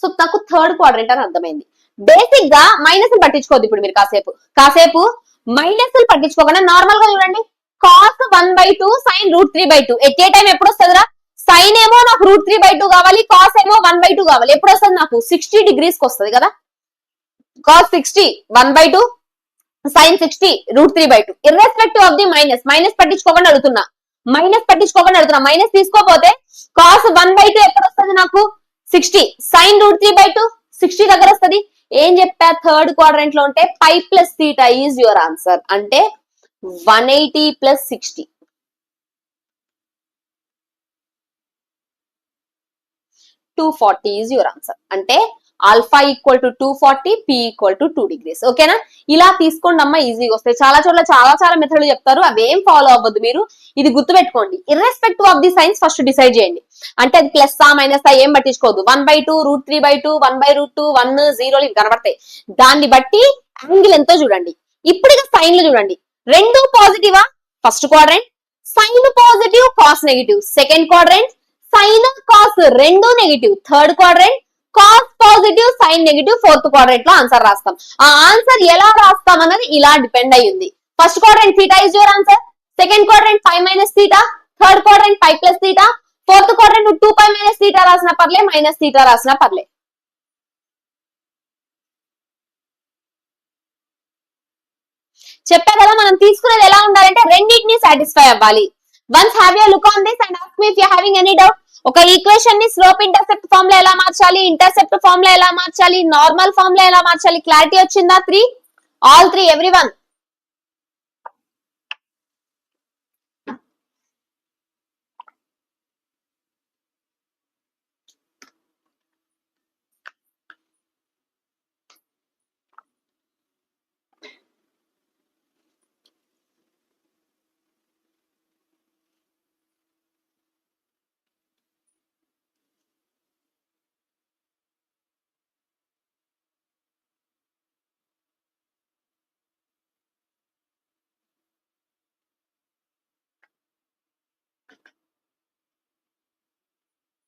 సో నాకు థర్డ్ క్వాడ్రంట్ అని అర్థమైంది. బేసిక్ గా మైనస్ పట్టించుకోవద్దు ఇప్పుడు మీరు కాసేపు మైనస్ పట్టించుకోకుండా నార్మల్ గా చూడండి. కాస్ 1/2 సైన్ √3/2 ఎట్ ఏ టైం ఎప్పుడు వస్తుందిరా, సైన్ ఏమో నాకు √3/2 కావాలి, కాస్ ఏమో 1/2 కావాలి. ఎప్పుడు వస్తుంది నాకు 60 degrees కి వస్తుంది కదా. Cos 60 1/2, sine 60 √3/2. Irrespective of the minus పట్టించుకోకుండా అడుగుతున్నా, మైనస్ తీసుకోపోతే కాస్ 1/2 ఎక్కడ వస్తుంది నాకు 60, సైన్ √3/2 60 దగ్గర వస్తుంది. ఏం చెప్పా, థర్డ్ క్వాడ్రంట్ లో ఉంటే pi plus theta is your answer. అంటే 180 + 60 240 ఈజ్ యువర్ ఆన్సర్. అంటే alpha equal to 240, p equal to 2 degrees. ఓకేనా. ఇలా తీసుకోండి అమ్మా, ఈజీగా వస్తాయి. చాలా చోట్ల చాలా మెథడ్లు చెప్తారు, అవేం ఫాలో అవ్వద్దు మీరు. ఇది గుర్తుపెట్టుకోండి. Irrespective of the science first decide చేయండి. అంటే అది ప్లస్ మైనస్ ఏం పట్టించుకోవద్దు. 1/2, √3/2, 1/√2, 1 0 ఇవి కనబడతాయి. దాన్ని బట్టి యాంగిల్ ఎంతో చూడండి. ఇప్పుడు ఇక సైన్లు చూడండి. రెండు పాజిటివా first quadrant, sine positive cos negative second quadrant, sine cos రెండు negative third quadrant, cos positive sine negative fourth quadrant లో ఆన్సర్ రాస్తాం. ఆ ఆన్సర్ ఎలా రాస్తాం అన్నది ఇలా డిపెండ్ అయి ఉంది. First quadrant theta is your answer, second quadrant π - theta, third quadrant π + theta, fourth quadrant 2π - theta రాసిన పర్లే, -థీటా రాసిన పర్లే. చెప్పా కదా, మనం తీసుకునేది ఎలా ఉండాలంటే రెండింటిని సాటిస్ఫై అవ్వాలి. Once have you look on this and ask me if you having any doubt. ఒక ఈక్వేషన్ ని స్లోప్ ఇంటర్సెప్ట్ ఫార్మ్ లో ఎలా మార్చాలి, ఇంటర్సెప్ట్ ఫార్మ్ లో ఎలా మార్చాలి, నార్మల్ ఫార్మ్ లో ఎలా మార్చాలి, క్లారిటీ వచ్చిందా? All three everyone.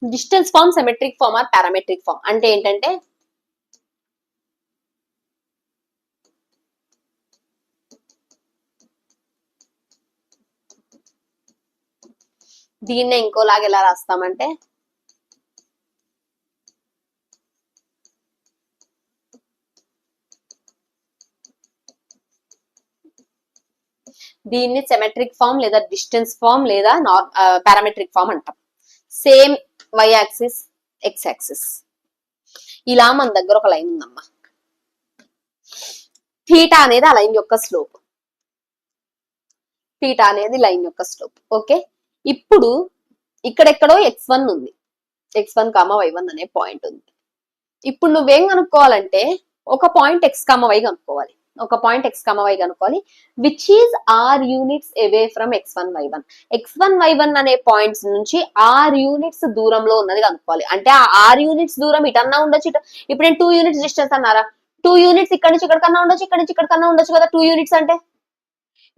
Distance form, symmetric form or parametric form అంటే ఏంటంటే దీన్నే ఇంకోలాగా ఎలా రాస్తామంటే దీన్ని సిమెట్రిక్ ఫార్మ్ లేదా డిస్టెన్స్ ఫార్మ్ లేదా పారామెట్రిక్ ఫార్మ్ అంటాం. Same y axis x axis. ఇలా మన దగ్గర ఒక లైన్ ఉందమ్మా. థీటా అనేది ఆ లైన్ యొక్క స్లోప్, థీటా అనేది లైన్ యొక్క స్లోప్. ఓకే, ఇప్పుడు ఇక్కడెక్కడో x1 ఉంది, x1, y1 అనే పాయింట్ ఉంది. ఇప్పుడు నువ్వేం కనుక్కోవాలంటే ఒక పాయింట్ x, y కనుక్కోవాలి. ఒక పాయింట్ x, y కనుక్కోవాలి which is r units away from x1, y1. x1, y1 అనే పాయింట్స్ నుంచి r యూనిట్స్ దూరంలో ఉన్నది కనుక్కోవాలి. అంటే ఆ r యూనిట్స్ దూరం ఇటన్నా ఉండొచ్చు, ఇప్పుడు నేను 2 యూనిట్స్ డిస్టెన్స్ అన్నారా, 2 యూనిట్స్ ఇక్కడ నుంచి ఇక్కడ కన్నా ఉండొచ్చు, ఇక్కడ నుంచి ఇక్కడ కన్నా ఉండొచ్చు కదా. 2 యూనిట్స్ అంటే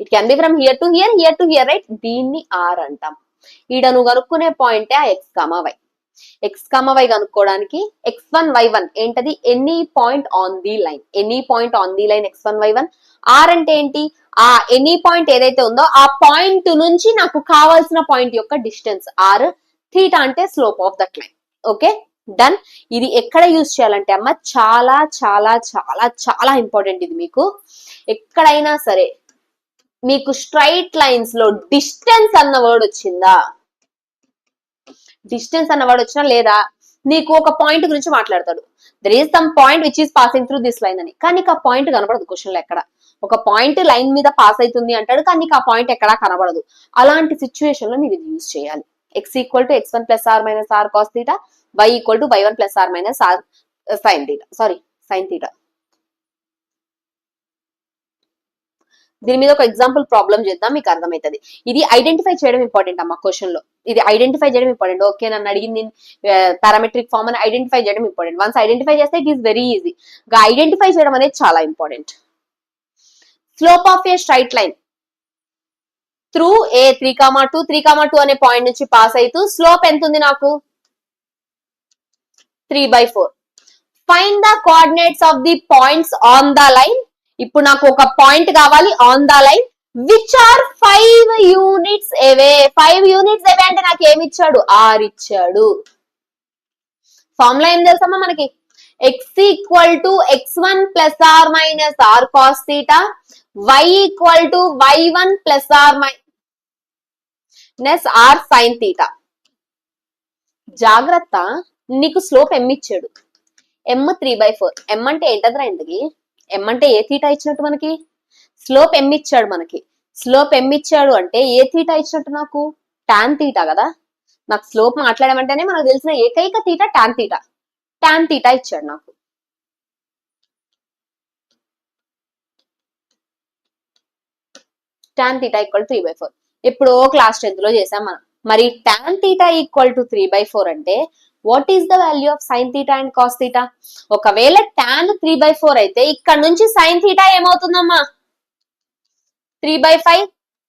it can be from here to hear, here to hear, right. దీన్ని r అంటాం. ఈడ నువ్వు కనుక్కునే పాయింటే ఆ x, y. x, y కనుక్కోవడానికి x1, y1 ఏంటది, any point on the line, any point on the line x1, y1. r అంటే ఏంటి, ఆ ఎనీ పాయింట్ ఏదైతే ఉందో ఆ పాయింట్ నుంచి నాకు కావాల్సిన పాయింట్ యొక్క డిస్టెన్స్ r. థీటా అంటే slope of that line. Okay, done. ఇది ఎక్కడ యూజ్ చేయాలంటే అమ్మ చాలా చాలా చాలా చాలా ఇంపార్టెంట్. ఇది మీకు ఎక్కడైనా సరే మీకు స్ట్రైట్ లైన్స్ లో డిస్టెన్స్ అన్న వర్డ్ వచ్చిందా, డిస్టెన్స్ అన్న వర్డ్ వచ్చినా లేదా, నీకు ఒక పాయింట్ గురించి మాట్లాడతాడు, there is some point which is passing through this line అని, కానీ ఆ పాయింట్ కనబడదు క్వశ్చన్ లో ఎక్కడ. ఒక పాయింట్ లైన్ మీద పాస్ అవుతుంది అంటాడు, కానీ ఆ పాయింట్ ఎక్కడా కనబడదు. అలాంటి సిచ్యువేషన్ లో మీరు ఇది యూజ్ చేయాలి. x = x1 + r - r cos θ, y = y1 + r - r sine theta, sorry sine theta. దీని మీద ఒక ఎగ్జాంపుల్ ప్రాబ్లం చేద్దాం, మీకు అర్థమవుతుంది. ఇది ఐడెంటిఫై చేయడం ఇంపార్టెంట్ అమ్మా క్వశ్చన్ లో. ఇది ఐడెంటిఫై చేయడం ఇంపార్టెంట్. ఓకే, నన్ను అడిగింది పారామెట్రిక్ ఫార్మ్ అని ఐడెంటిఫై చేయడం ఇంపార్టెంట్. వన్స్ ఐడెంటిఫై చేస్తే it is very easy. Identify చేయడం అనేది చాలా important. Slope of a straight line through a 3,2 3,2 అనే పాయింట్ నుంచి పాస్ అవుతూ స్లోప్ ఎంత ఉంది నాకు 3/4. Find the coordinates of the points on the line. ఇప్పుడు నాకు ఒక పాయింట్ కావాలి on the line which are 5 units away. 5 units away అంటే నాకు ఏమి ఇచ్చాడు, r ఇచ్చాడు. ఫార్ములా ఏం తెలుసమ్మా మనకి, x equal to x1 plus or minus r cos theta, y equal to y1 plus or minus r sine theta. జాగ్రత్త, నీకు స్లోప్ m ఇచ్చాడు, m 3/4. m అంటే ఏంటద్రా ఇంతకి, m అంటే ఏ థీటా ఇచ్చినట్టు మనకి, స్లోప్ m ఇచ్చాడు మనకి. స్లోప్ m ఇచ్చాడు అంటే ఏ థీటా ఇచ్చినట్టు నాకు, టాన్ థీటా కదా. నాకు స్లోప్ మాట్లాడమంటేనే మనకు తెలిసిన ఏకైక theta tan theta. Tan theta ఇచ్చాడు నాకు. Tan theta equal 3/4. ఇప్పుడు క్లాస్ 10th లో చేసాం మనం. మరి టాన్ థీటా ఈక్వల్ టు 3/4 అంటే what is the value of sine theta and cos theta? ఒకవేళ టాన్ 3/4 అయితే ఇక్కడ నుంచి సైన్ థీటా ఏమవుతుందమ్మా 3/5,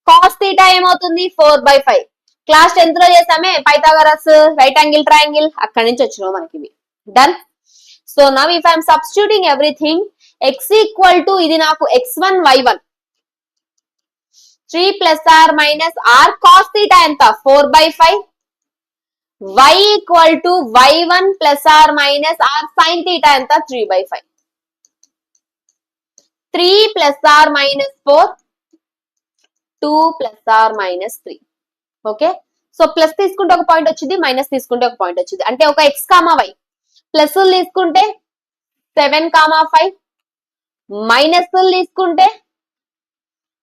కాస్ థీటా ఏమవుతుంది 4/5. క్లాస్ 10th లో చేసామే పైథాగరస్, రైట్ యాంగిల్ ట్రయాంగిల్, అక్కడి నుంచి వచ్చినావు మనకి ఇవి. Done. So now if I'm substituting everything, x equal to ఇది నాకు x1 y1 3 plus or minus r cos theta ఎంత 4/5, y equal to y1 plus or minus r sine theta ఎంత 3/5. 3 plus or minus 4, 2 plus or minus 3. Okay, so plus తీసుకుంటే ఒక point వచ్చింది, minus తీసుకుంటే ఒక point వచ్చింది. అంటే ఒక x కామా y ప్లస్ తీసుకుంటే 7,5, మైనస్ తీసుకుంటే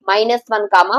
-1,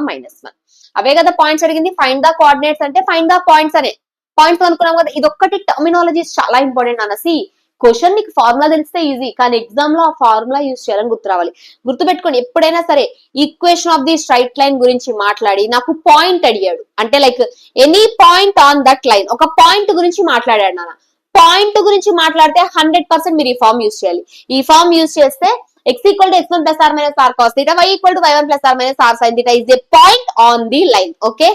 -1. అవే కదా పాయింట్స్ అడిగింది. ఫైండ్ ద కోఆర్డినేట్స్ అంటే ఫైండ్ ద పాయింట్స్ అనే పాయింట్స్ అనుకున్నాం కదా. ఇది ఒక్కటి టర్మినాలజీస్ చాలా ఇంపార్టెంట్ అన్నసి. క్వశ్చన్ నీకు ఫార్ములా తెలిస్తే ఈజీ, కానీ ఎగ్జామ్ లో ఆ ఫార్ములా యూజ్ చేయాలని గుర్తు రావాలి. గుర్తుపెట్టుకోండి, ఎప్పుడైనా సరే equation of the straight line గురించి మాట్లాడి నాకు పాయింట్ అడిగాడు అంటే like any point on that line, ఒక పాయింట్ గురించి మాట్లాడాడు నాన్న. పాయింట్ గురించి మాట్లాడితే 100% మీరు ఈ ఫార్మ్ యూజ్ చేయాలి. ఈ ఫార్మ్ యూజ్ చేస్తే x equal to x1 plus r minus r cos theta, y equal to y1 plus r minus r sin theta is a point on the line. Okay,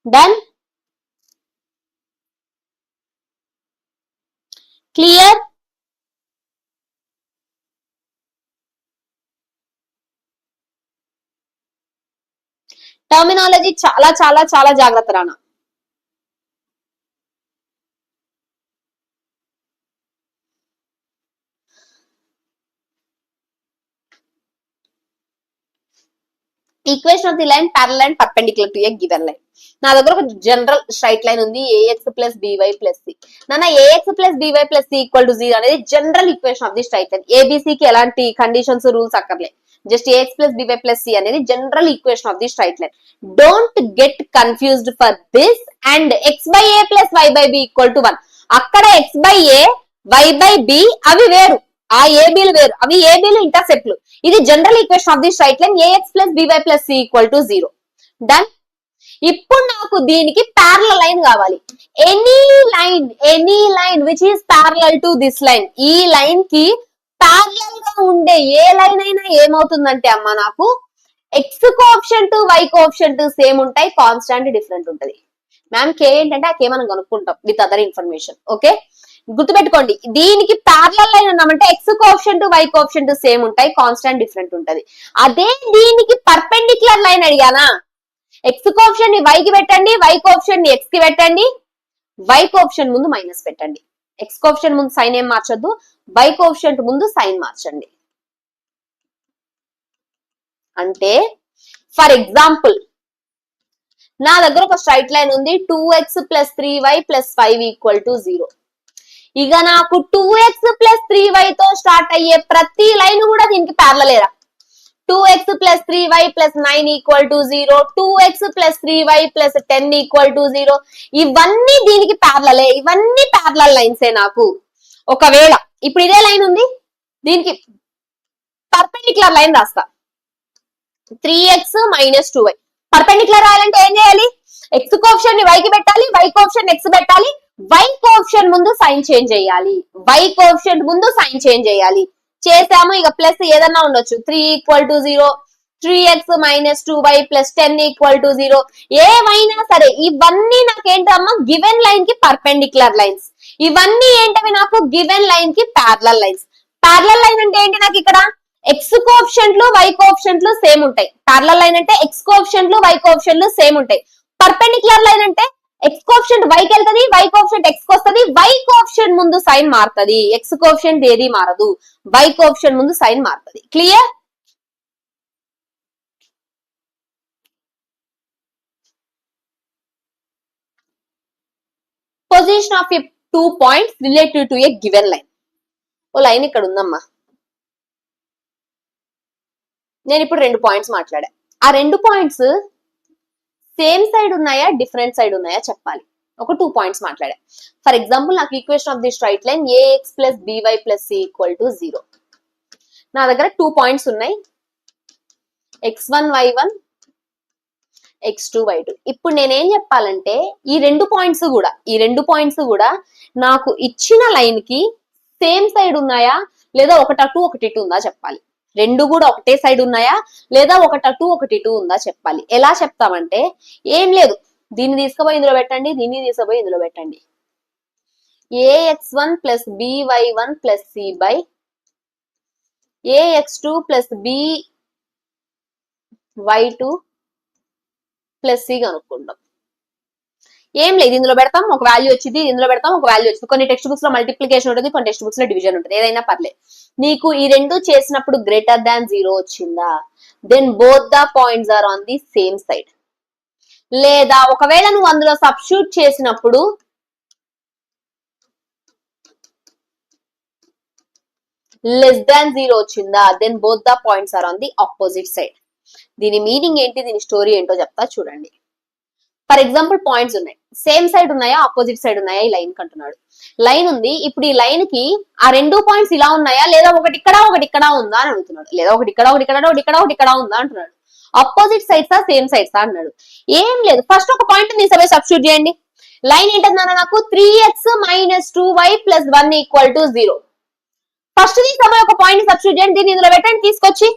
done, clear? Terminology చాలా చాలా చాలా జాగ్రత్త రానా. Equation of the line parallel and perpendicular to a given line. నా దగ్గర ఒక general straight line ఉంది, ax plus by plus c. నాన్న ax plus by plus c equal to 0 అనేది general equation of the straight line. A b c కి ఎలాంటి conditions rules అక్కర్లే, just ax plus by plus c అనేది general equation of the straight line. Don't get confused for this and x by a plus y by b equal to 1. అక్కడ x by a y by b అవి వేరు, ఆ ఏబీలు వేరు, అవి ఏబీలు ఇంటర్సెప్ట్లు. ఇది general equation of the straight line ax plus by plus c equal to 0. Done. ఇప్పుడు నాకు దీనికి ప్యారలల్ లైన్ కావాలి. Any line which is parallel to this line, ఈ లైన్ కి ప్యారలల్ గా ఉండే ఏ లైన్ అయినా ఏమవుతుందంటే అమ్మ నాకు x coefficient y coefficient same ఉంటాయి, కాన్స్టాంట్ డిఫరెంట్ ఉంటది. మ్యామ్ కే ఏంటంటే ఆ కే మనం కనుక్కుంటాం విత్ అదర్ ఇన్ఫర్మేషన్. ఓకే, గుర్తుపెట్టుకోండి, దీనికి parallel line అన్నామంటే X coefficient y coefficient same ఉంటాయి, కాన్స్టాంట్ డిఫరెంట్ ఉంటది. అదే దీనికి పర్పెండిక్యులర్ లైన్ అడిగానా, ఎక్స్ కోఎఫిషియంట్ ని వై కి పెట్టండి, వై కోఎఫిషియంట్ ని ఎక్స్ కి పెట్టండి, వై కోఎఫిషియంట్ ముందు మైనస్ పెట్టండి. ఎక్స్ కోఎఫిషియంట్ ముందు సైన్ ఏం మార్చొద్దు, వై కోఎఫిషియంట్ ముందు సైన్ మార్చండి. అంటే ఫర్ ఎగ్జాంపుల్ నా దగ్గర ఒక స్ట్రైట్ లైన్ ఉంది 2x plus 3y plus 5 equal to 0. ఇక నాకు 2x ప్లస్ 3y తో స్టార్ట్ అయ్యే ప్రతి లైన్ కూడా దీనికి ప్యారలలేరా. 2x plus 3y plus 9 equal to 0, 2x plus 3y plus 10 equal to 0. ఇవన్నీ దీనికి ప్యారలలే, ఇవన్నీ ప్యారలల్ లైన్సే నాకు. ఒకవేళ ఇప్పుడు ఇదే లైన్ ఉంది, దీనికి పర్పెండిక్యులర్ లైన్ రాస్తా. 3x minus 2y పర్పెండిక్యులర్ రాయాలంటే ఏం చేయాలి? x కోఎఫిషియెంట్ ని y కి పెట్టాలి, y కోఎఫిషియెంట్ x పెట్టాలి, y కోఎఫిషియెంట్ ముందు సైన్ చేంజ్ చేయాలి, y కోఎఫిషియెంట్ ముందు సైన్ చేంజ్ చేయాలి. చేసాము. ఇక ప్లస్ ఏదన్నా ఉండొచ్చు. 3 equal to 0, 3x minus 2y plus 10 equal to 0. ఏవైనా సరే ఇవన్నీ నాకేంటమ్మా గివెన్ లైన్ కి పర్పెండిక్యులర్ లైన్స్. ఇవన్నీ ఏంటవి నాకు గివెన్ లైన్ కి ప్యారలల్ లైన్స్. ప్యారలల్ లైన్ అంటే ఏంటి? నాకు ఇక్కడ ఎక్స్ కోఎఫిషియెంట్లు వై కోఎఫిషియెంట్లు సేమ్ ఉంటాయి. ప్యారలల్ లైన్ అంటే ఎక్స్ కోఎఫిషియెంట్లు వై కోఎఫిషియెంట్లు సేమ్ ఉంటాయి. పర్పెండిక్యులర్ లైన్ అంటే ఎక్స్ కోఎఫిషియెంట్ వై కి వెళ్తది, వై కోఎఫిషియెంట్ ఎక్స్ కి వస్తది, వై కోఎఫిషియెంట్ ముందు సైన్ మారుతది, ఎక్స్ కోఎఫిషియెంట్ ఏది మారదు, వై కోఎఫిషియెంట్ ముందు సైన్ మారుతది. Clear? Position of a 2 points relative to a given line. ఓ లైన్ ఇక్కడ ఉందమ్మా, నేను ఇప్పుడు 2 పాయింట్స్ మాట్లాడా. ఆ 2 పాయింట్స్ సేమ్ సైడ్ ఉన్నాయా డిఫరెంట్ సైడ్ ఉన్నాయా చెప్పాలి. ఒక 2 పాయింట్స్ మాట్లాడా. ఫర్ ఎగ్జాంపుల్ నాకు equation of the straight line ax plus by plus c equal to 0. నా దగ్గర 2 పాయింట్స్ ఉన్నాయి, x1 y1 x2 y2. ఇప్పుడు నేనేం చెప్పాలంటే ఈ 2 పాయింట్స్ కూడా నాకు ఇచ్చిన లైన్ కి సేమ్ సైడ్ ఉన్నాయా లేదా ఒకటి అటు ఒకటి ఇటు ఉందా చెప్పాలి. 2 కూడా ఒకటే సైడ్ ఉన్నాయా లేదా ఒకటి అటు ఒకటి ఇటు ఉందా చెప్పాలి. ఎలా చెప్తామంటే ఏం లేదు, దీన్ని తీసుకుపోయి ఇందులో పెట్టండి, దీన్ని తీసుకుపోయి ఇందులో పెట్టండి. ax1 plus by1 plus c by ax2 plus by2 plus c కనుక్కుంటాం. ఏం లేదు, ఇందులో పెడతాం ఒక వాల్యూ వచ్చింది, ఇందులో పెడతాం ఒక వాల్యూ వచ్చింది. కొన్ని టెక్స్ట్ బుక్స్ లో మల్టిప్లికేషన్ ఉంటుంది, కొన్ని టెక్స్ట్ బుక్స్ లో డివిజన్ ఉంటుంది, ఏదైనా పర్లేదు. నీకు ఈ 2 చేసినప్పుడు గ్రేటర్ దాన్ 0 వచ్చిందా, then both the points are on the same side. లేదా ఒకవేళ నువ్వు అందులో సబ్స్టిట్యూట్ చేసినప్పుడు లెస్ దాన్ 0 వచ్చిందా, then both the points are on the opposite side. దీని మీనింగ్ ఏంటి, దీని స్టోరీ ఏంటో చెప్తా చూడండి. ఫర్ ఎగ్జాంపుల్ పాయింట్స్ ఉన్నాయి, సేమ్ సైడ్ ఉన్నాయా ఆపోజిట్ సైడ్ ఉన్నాయా ఈ లైన్ కంటున్నాడు. లైన్ ఉంది, ఇప్పుడు ఈ లైన్ కి ఆ 2 పాయింట్స్ ఇలా ఉన్నాయా లేదా ఒకటి ఇక్కడ ఒకటి ఇక్కడ ఉందా అని అడుగుతున్నాడు. లేదా ఒకటి ఇక్కడ ఒకటి ఇక్కడ ఒకటి ఇక్కడ ఒకటి ఇక్కడ ఉందా అంటున్నాడు. ఆపోజిట్ సైడ్సా సేమ్ సైడ్సా అన్నాడు. ఏం లేదు, ఫస్ట్ ఒక పాయింట్ ని సబ్స్టిట్యూట్ చేయండి. లైన్ ఏంటన్నా నాకు 3x minus 2y plus 1 equal to 0. First తీసుకుపోయి ఒక పాయింట్ సబ్స్టిట్యూట్ చేయండి, దీన్ని ఇందులో పెట్టండి తీసుకొచ్చి.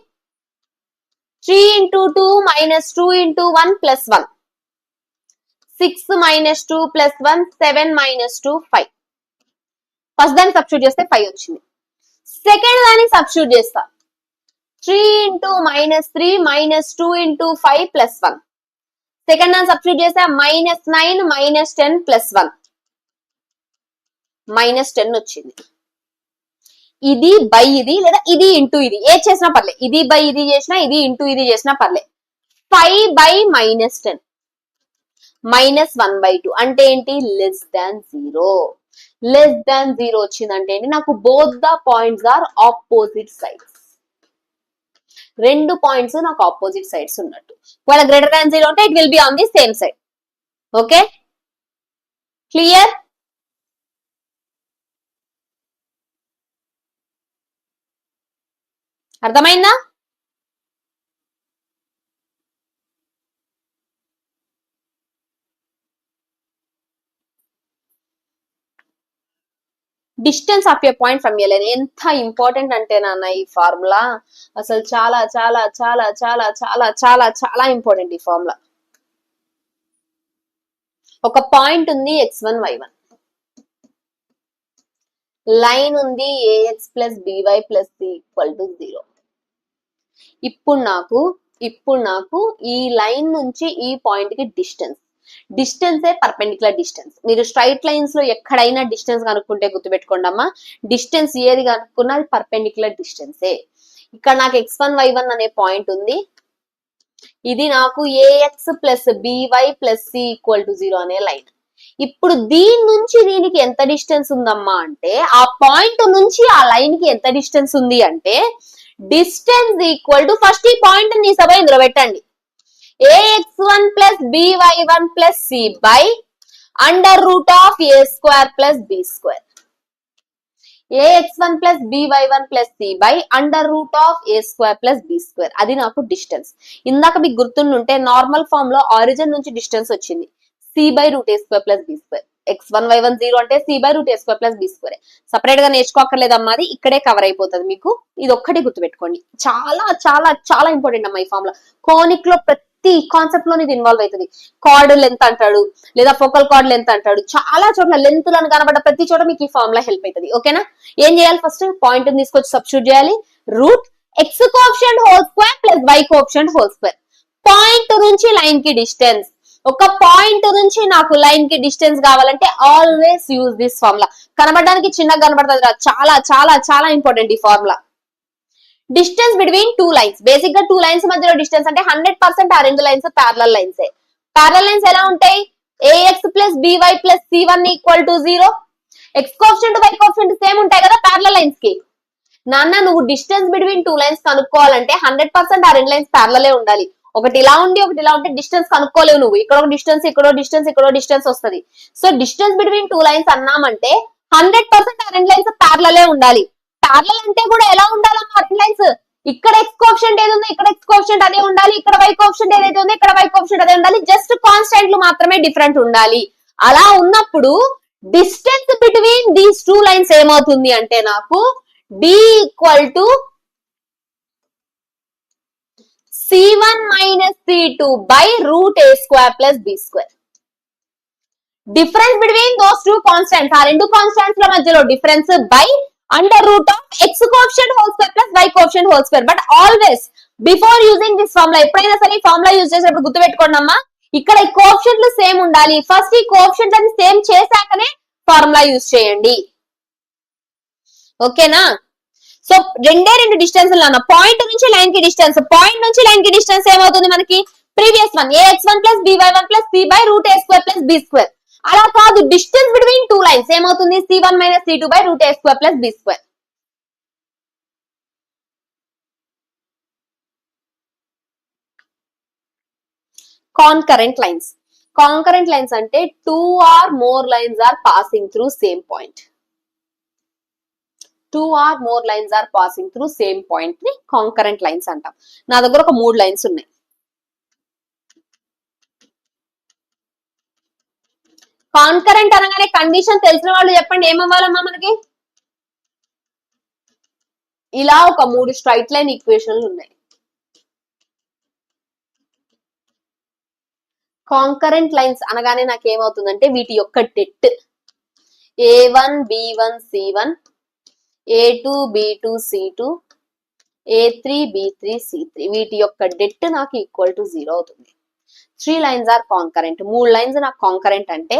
3 into 2 minus 2 into 1 plus 1. 6 minus 2 plus 1, 7 minus 2, 5. First దాన్ని సబ్స్టిట్యూట్ చేస్తే 5 వచ్చింది. సెకండ్ దాన్ని సబ్స్టిట్యూట్ చేస్తా. 3 into minus 3 minus 2 into 5 plus 1. Second దాన్ని సబ్స్టిట్యూట్ చేస్తే -9 minus 10 plus 1. -10 వచ్చింది. ఇది బై ఇది లేదా ఇది ఇంటూ ఇది ఏది చేసినా పర్లే, ఇది బై ఇది చేసినా ఇది ఇంటూ ఇది చేసినా పర్లే. 5 by -10 -1/2 అంటే ఏంటి, లెస్ దాన్ 0. లెస్ దాన్ 0 వచ్చిందంటే ఏంటి, నాకు both the points are opposite sides. 2 points నాకు ఆపోజిట్ సైడ్స్ ఉన్నట్టు. ఒకవేళ గ్రేటర్ దాన్ 0 అంటే it will be on the same side. Okay, clear? అర్థమైందా? Distance of a point from a line ఎంత important అంటే నాన్న ఈ ఫార్ములా అసలు చాలా చాలా చాలా చాలా చాలా చాలా చాలా ఇంపార్టెంట్ ఈ ఫార్ములా. ఒక పాయింట్ ఉంది x1 y1, లైన్ ఉంది ax plus by plus c equal to 0. ఇప్పుడు నాకు ఈ లైన్ నుంచి ఈ పాయింట్ కి డిస్టెన్సే పర్పెండిక్యులర్ డిస్టెన్స్. మీరు స్ట్రైట్ లైన్స్ లో ఎక్కడైనా డిస్టెన్స్ కనుక్కుంటే గుర్తుపెట్టుకోండి అమ్మా, డిస్టెన్స్ ఏది కనుక్కున్నా అది పర్పెండిక్యులర్ డిస్టెన్సే. ఇక్కడ నాకు x1 y1 అనే పాయింట్ ఉంది, ఇది నాకు ax plus by plus c equal to 0 అనే లైన్. ఇప్పుడు దీని నుంచి దీనికి ఎంత డిస్టెన్స్ ఉందమ్మా అంటే, ఆ పాయింట్ నుంచి ఆ లైన్ కి ఎంత డిస్టెన్స్ ఉంది అంటే డిస్టెన్స్ ఈక్వల్ టు ఫస్ట్ ఈ పాయింట్ ని సభ ఇందులో పెట్టండి. ax1 plus by1 plus c by under root of a square plus b square. ax1 plus by1 plus c by under root of a square plus b square. అది నాకు distance. ఇందాక మీకు గుర్తుంటే normal form లో origin నుంచి distance వచ్చింది c by root a square plus b square. x1 y1 0 అంటే c by root a square plus b square. Separate గా నేర్చుకోకర్లేదమ్మా, అది ఇక్కడే కవర్ అయిపోతుంది మీకు. ఇది ఒక్కటి గుర్తుపెట్టుకోండి, చాలా చాలా చాలా ఇంపార్టెంట్ అమ్మా ఈ ఫార్ములా. కోనిక్ లో ప్రతి కాన్సెప్ట్ లో ఇది ఇన్వాల్వ్ అవుతుంది. కార్డ్ లెంత్ అంటాడు, లేదా ఫోకల్ కార్డ్ లెంత్ అంటాడు, చాలా చోట్ల లెంత్ లను కనబడ్డ ప్రతి చోట మీకు ఈ ఫార్ములా హెల్ప్ అవుతుంది. ఓకేనా? ఏం చేయాలి? ఫస్ట్ పాయింట్ తీసుకొచ్చి సబ్స్టిట్యూట్ చేయాలి. Root x coefficient whole square plus y coefficient whole square. Point నుంచి లైన్ కి డిస్టెన్స్, ఒక పాయింట్ నుంచి నాకు లైన్ కి డిస్టెన్స్ కావాలంటే ఆల్వేస్ యూజ్ దిస్ ఫార్ములా. కనబడడానికి చిన్నగా కనబడుతుంది, చాలా చాలా చాలా ఇంపార్టెంట్ ఈ formula. Distance between two lines, basic గా టూ లైన్స్ మధ్యలో డిస్టెన్స్ అంటే 100% ఆ రెండు lines parallel lines. Parallel lines ఎలా ఉంటాయి? ax plus by plus c1 equal to 0. X coefficient y coefficient same ఉంటాయి కదా ప్యారలల్ లైన్స్ కి. నాన్న నువ్వు డిస్టెన్స్ బిట్వీన్ టూ లైన్స్ కనుక్కోవాలంటే 100% ఆ రెండు లైన్స్ ప్యారలలే ఉండాలి. ఒకటి ఇలా ఉండి ఒకటి ఇలా ఉంటే డిస్టెన్స్ కనుక్కోలేవు నువ్వు. ఇక్కడ ఒక డిస్టెన్స్, ఇక్కడో డిస్టెన్స్, ఇక్కడో డిస్టెన్స్ వస్తుంది. So distance between two lines అన్నామంటే 100% ఆ రెండు లైన్స్ ప్యారలలే ఉండాలి. ప్యారలల్ అంటే కూడా ఎలా ఉండాలమ్మా రెండు లైన్స్? ఇక్కడ ఎక్స్ కోఎఫిషియంట్ ఏది ఉందో ఇక్కడ ఎక్స్ కోఎఫిషియంట్ అదే ఉండాలి, ఇక్కడ వై కోఎఫిషియంట్ ఏదైతే ఉందో ఇక్కడ వై కోఎఫిషియంట్ అదే ఉండాలి. జస్ట్ కాన్స్టెంట్లు మాత్రమే డిఫరెంట్ ఉండాలి. అలా ఉన్నప్పుడు distance between these two lines ఏమవుతుంది అంటే నాకు d equal to c1 minus c2 by root a square plus b square. Difference between those two constants, ఆ రెండు కాన్స్టాంట్స్ ల మధ్యలో difference by under root of x coefficient whole square plus y coefficient whole square. But always before using this formula, ఎప్పుడైనా సరే ఈ formula use చేసేటప్పుడు గుర్తుపెట్టుకోండి అమ్మా, ఇక్కడ ఈ కోఎఫిషియంట్లు సేమ్ ఉండాలి. ఫస్ట్ ఈ కోఎఫిషియంట్ అని సేమ్ చేశాకనే ఫార్ములా యూజ్ చేయండి. ఓకేనా? సో రెండే రెండు డిస్టెన్స్ అన్న పాయింట్ నుంచి లైన్ కి డిస్టెన్స్, పాయింట్ నుంచి లైన్ కి డిస్టెన్స్ ఏమవుతుంది మనకి? Previous one ax1 plus by1 plus c by root a square plus b square. అలా కాదు, డిస్టెన్స్ బిట్వీన్ టూ లైన్స్ ఏమవుతుంది? c1 minus c2 by root a square plus b square. Concurrent lines. Concurrent lines అంటే two or more lines are passing through same point. Two or more lines are passing through same point ని concurrent lines అంటాం. నా దగ్గర ఒక 3 lines ఉన్నాయి. Concurrent అనగానే condition తెలిసిన వాళ్ళు చెప్పండి, ఏమవ్వాలమ్మా మనకి? ఇలా ఒక 3 స్ట్రైట్ లైన్ ఈక్వేషన్లు ఉన్నాయి. కాంకరెంట్ లైన్స్ అనగానే నాకు ఏమవుతుందంటే వీటి యొక్క debt a1 b1 c1, a2 b2 c2, a3 b3 c3, వీటి యొక్క డెట్ నాకు ఈక్వల్ టు 0 అవుతుంది. 3 లైన్స్ ఆర్ కాంకరెంట్. 3 లైన్స్ నాకు కాంకరెంట్ అంటే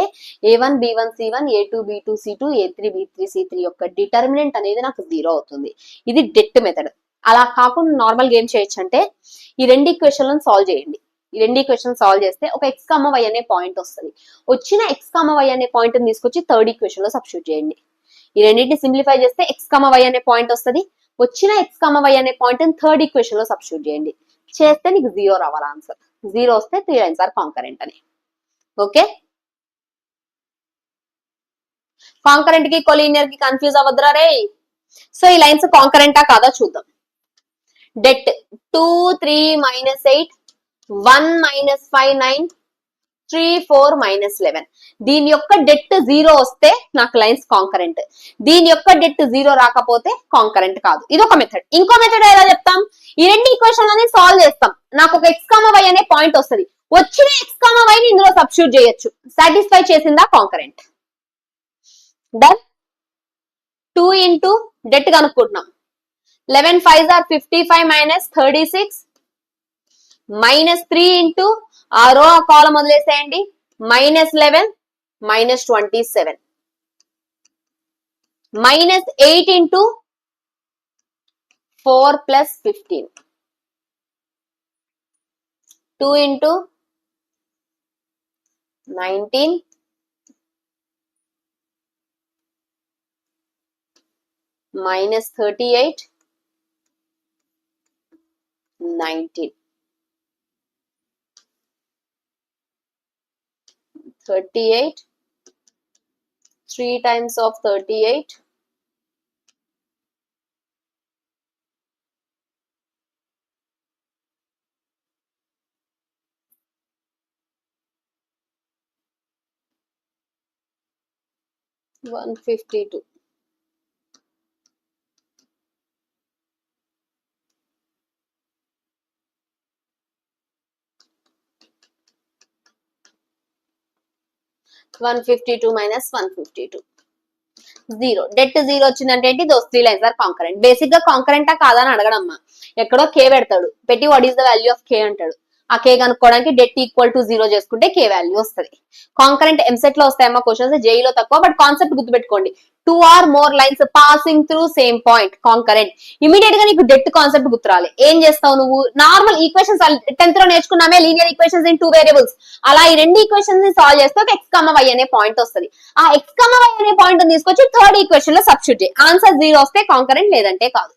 a1 b1 c1, a2 b2 c2, a3 b3 c3 యొక్క డిటర్మినెంట్ అనేది నాకు 0 అవుతుంది. ఇది డెట్ మెథడ్. అలా కాకుండా నార్మల్ గా ఏం చేయొచ్చు అంటే ఈ రెండు ఈక్వేషన్లను సాల్వ్ చేయండి. ఈ రెండు ఈక్వేషన్ సాల్వ్ చేస్తే ఒక x, y అనే పాయింట్ వస్తుంది. వచ్చిన x, y అనే పాయింట్ తీసుకొచ్చి థర్డ్ ఈక్వేషన్ లో సబ్స్టిట్యూట్ చేయండి. ఈ రెండింటిని సింప్లిఫై చేస్తే x, y అనే పాయింట్ వస్తుంది. వచ్చిన x, y అనే పాయింట్ థర్డ్ ఈక్వేషన్ లో సబ్స్టిట్యూట్ చేయండి. చేస్తే నీకు 0 రావాలి ఆన్సర్. 0 వస్తే 3 లైన్స్ ఆర్ కాంకరెంట్ అని. ఓకే, కాంకరెంట్ కి కొలీనియర్ కి కన్ఫ్యూజ్ అవ్వద్దురా రే. సో ఈ లైన్స్ కాంకరెంటా కాదా చూద్దాం. డెట్ 2 3 -8, 1 -5 9, 3 4 -11. దీని యొక్క డెట్ 0 వస్తే నాకు లైన్స్ కాంకరెంట్. దీని యొక్క డెట్ 0 రాకపోతే కాంకరెంట్ కాదు. ఇది ఒక మెథడ్. ఇంకో మెథడ్ ఎలా చెప్తాం? ఈ రెండు ఈక్వేషన్ అనేది సాల్వ్ చేస్తాం. నాకు ఒక x, y అనే పాయింట్ వస్తుంది. వచ్చిన x, y ని ఇందులో సబ్స్టిట్యూట్ చేయొచ్చు. సాటిస్ఫై చేసిందా? కాంకరెంట్. డన్. 2 ఇంటూ డెట్ కనుక్కుంటున్నాం. 11 5s are 55 minus 36 -3 ఇంటూ ఆ రో ఆ కాలం వదిలేసేయండి. -11 -27 -8 into 4 + 15 2 into 19 -38 19, 38, 3 times of 38, 152. -152 -152. 0. Det 0 వచ్చిందంటే ఏంటి? Those 3 lines are concurrent. Basic గా కాంకరెంటా కాదా అని అడగడమ్మా. ఎక్కడో కే పెడతాడు, పెట్టి what is the value of K అంటాడు. ఆ కే కనుక్కోవడానికి డెట్ ఈక్వల్ టు 0 చేసుకుంటే కే వాల్యూ వస్తుంది. కాంకరెంట్ ఎంసెట్ లో వస్తాయమ్మా క్వశ్చన్స్, జేఈలో తక్కువ. బట్ కాన్సెప్ట్ గుర్తుపెట్టుకోండి, 2 or more lines passing through same point concurrent. Immediate గా నీకు డెట్ కాన్సెప్ట్ గుర్తురాలి. ఏం చేస్తావు నువ్వు? నార్మల్ ఈక్వేషన్స్ 10th లో నేర్చుకున్నామే, లీనియర్ ఈక్వేషన్స్ ఇన్ 2 వేరియబుల్స్. అలా ఈ రెండు ఈక్వేషన్స్ ని సాల్వ్ చేస్తే ఒక ఎక్స్ కమ వై అనే పాయింట్ వస్తుంది. ఆ ఎక్స్ కమ వై అనే పాయింట్ తీసుకొచ్చి థర్డ్ ఈక్వేషన్ లో సబ్స్టిట్యూట్ చేయి. ఆన్సర్ 0 వస్తే కాంకరెంట్, లేదంటే కాదు.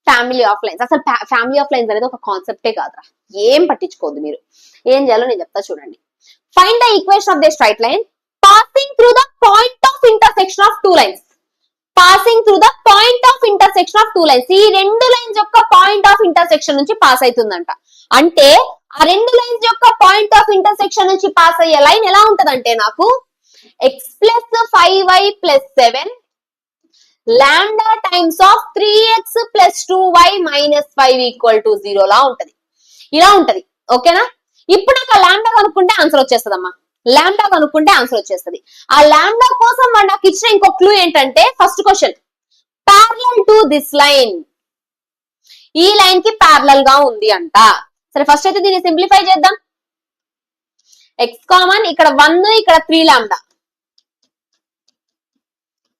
ఫ్యామిలీ ఆఫ్ లైన్స్, అసలు ఫ్యామిలీ ఆఫ్ లైన్స్ అనేది ఒక కాన్సెప్టే కాదురా. ఏం పట్టించుకోవద్దు మీరు. ఏం చేయాలో నేను చెప్తా చూడండి. Find the equation of the straight line passing through the point of intersection of 2 lines. Passing through the point of intersection of 2 lines. ఈ రెండు లైన్స్ యొక్క పాయింట్ ఆఫ్ ఇంటర్సెక్షన్ నుంచి పాస్ అవుతుందంట. అంటే ఆ రెండు లైన్స్ యొక్క పాయింట్ ఆఫ్ ఇంటర్సెక్షన్ నుంచి పాస్ అయ్యే లైన్ ఎలా ఉంటదంటే, నాకు x plus 5y plus 7 lambda times of 3x plus 2y minus 5 equal to 0 లా ఉంటది. ఇలా ఉంటది. ఓకేనా? ఇప్పుడు నాకు ఆ లాండా కనుక్కుంటే ఆన్సర్ వచ్చేస్తుంది అమ్మా. లాండా కనుక్కుంటే ఆన్సర్ వచ్చేస్తుంది. ఆ లాండా కోసం వాడు నాకు ఇచ్చిన ఇంకో క్లూ ఏంటంటే, first question parallel to this line, ఈ లైన్ కి ప్యారలల్ గా ఉంది అంట. సరే ఫస్ట్ అయితే దీన్ని సింప్లిఫై చేద్దాం. ఎక్స్ కామన్, ఇక్కడ 1, ఇక్కడ 3 lambda.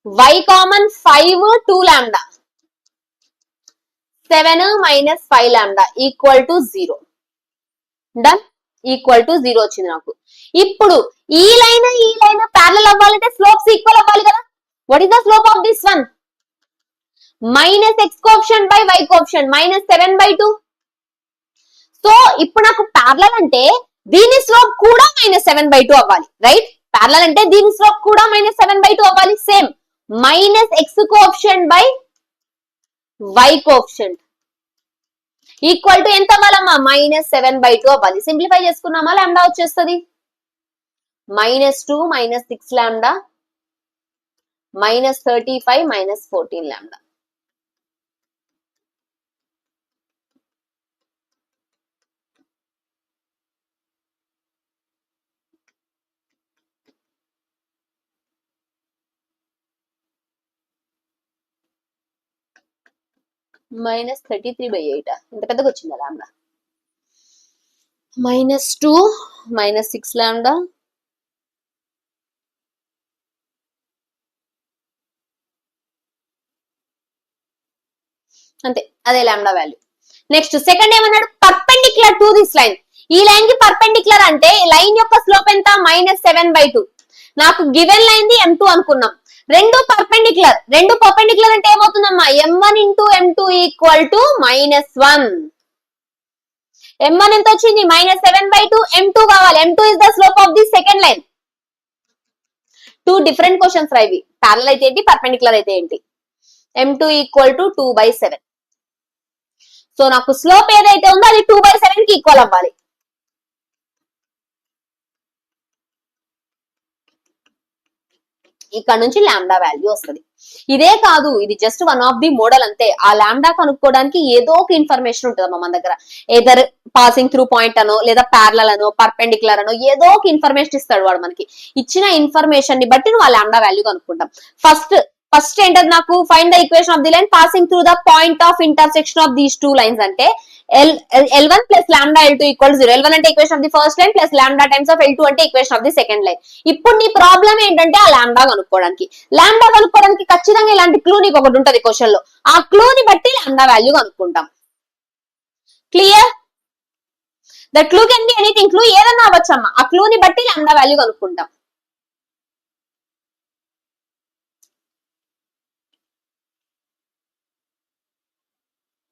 y common 5, 2 lambda. 7 minus 5 lambda equal to 0. Done. Equal to 0 వచ్చింది నాకు. ఇప్పుడు ఈ లైన్ ప్యారలల్ అవ్వాలంటే స్లోప్స్ ఈక్వల్ అవ్వాలి కదా. What is the slope of this one? Minus x coefficient by y coefficient -7/2. So ఇప్పుడు నాకు ప్యారలల్ అంటే దీని స్లోప్ కూడా -7/2 అవ్వాలి, రైట్? ప్యారలల్ అంటే దీని స్లోప్ కూడా -7/2 అవ్వాలి. Same minus x coefficient by y coefficient equal to ఎంత అవ్వాలమ్మా? -7/2 అవ్వాలి. సింప్లిఫై చేసుకున్నామా, లాండా వచ్చేస్తుంది. -2 -6 లాండా -35 -14 లాండా. -33/8. ఇంత పెద్దగా వచ్చిందా లాండా? -2 -6 లాండా అంతే, అదే లాండా వాల్యూ. నెక్స్ట్ సెకండ్ ఏమన్నాడు? Perpendicular to this line. ఈ లైన్ కి పర్పెండిక్యులర్ అంటే లైన్ యొక్క స్లోప్ ఎంత? -7/2. నాకు గివెన్ లైన్ ది m2 అనుకున్నాం. రెండు పర్పెండిక్యులర్ అంటే ఏమవుతుందమ్మా? m1 into m2 equal to -1. m1 ఎంత వచ్చింది? -7/2. m2 కావాలి. m2 is the slope of the second line. 2 different questions రా ఇవి. ప్యారలల్ అయితే ఏంటి, పర్పెండిక్యులర్ అయితే ఏంటి? m2 equal to 2/7. సో నాకు స్లోప్ ఏదైతే ఉందో అది 2/7 కి ఈక్వల్ అవ్వాలి. ఇక్కడ నుంచి లాండా వాల్యూ వస్తుంది. ఇదే కాదు, ఇది just one of the model అంతే. ఆ లాండా కనుక్కోవడానికి ఏదో ఒక ఇన్ఫర్మేషన్ ఉంటుందమ్మా మన దగ్గర. ఏదర్ పాసింగ్ త్రూ పాయింట్ అనో, లేదా ప్యారలల్ అనో, పర్పెండిక్యులర్ అనో, ఏదో ఒక ఇన్ఫర్మేషన్ ఇస్తాడు వాడు మనకి. ఇచ్చిన ఇన్ఫర్మేషన్ ని బట్టి నువ్వు ఆ లాండా వాల్యూ కనుక్కుంటాం. ఫస్ట్ ఏంటది నాకు? Find the equation of the line passing through the point of intersection of these 2 lines. అంటే L1 plus లాండా L2 equal to 0. L1 అంటే equation of the first line plus lambda times of L2 అంటే equation of the second line. ఇప్పుడు నీ problem ఏంటంటే ఆ లాండా కనుక్కోవడానికి ఖచ్చితంగా ఇలాంటి క్లూ నీకు ఒకటి ఉంటది క్వశ్చన్ లో. ఆ క్లూ ని బట్టి లాండా వాల్యూ కనుక్కుంటాం. Clear? The clue can be anything. Clue ఏదన్నా అవ్వచ్చమ్మా. ఆ క్లూ ని బట్టి లాండా వాల్యూ కనుక్కుంటాం.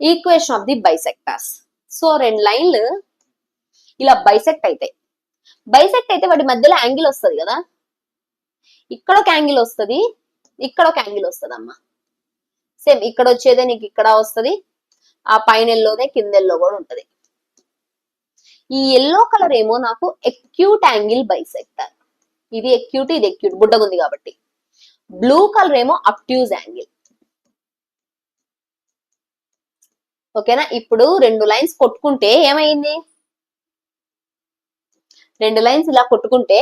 Equation of the bisectors. So రెండు లైన్లు ఇలా బైసెక్ట్ అయితే వాటి మధ్యలో యాంగిల్ వస్తుంది కదా, ఇక్కడ ఒక యాంగిల్ వస్తుంది, ఇక్కడ ఒక యాంగిల్ వస్తుంది అమ్మా. సేమ్ ఇక్కడ వచ్చేదే నీకు ఇక్కడ వస్తుంది, ఆ పైన ఎల్లోదే కింద ఎల్లో కూడా ఉంటది. ఈ ఎల్లో కలర్ ఏమో నాకు ఎక్యూట్ యాంగిల్ బైసెక్టార్, ఇది ఎక్యూట్ ఇది ఎక్యూట్ బుడ్డగుంది కాబట్టి. బ్లూ కలర్ ఏమో అబ్ట్యూజ్ యాంగిల్. ఓకేనా. ఇప్పుడు రెండు లైన్స్ కొట్టుకుంటే ఏమైంది, రెండు లైన్స్ ఇలా కొట్టుకుంటే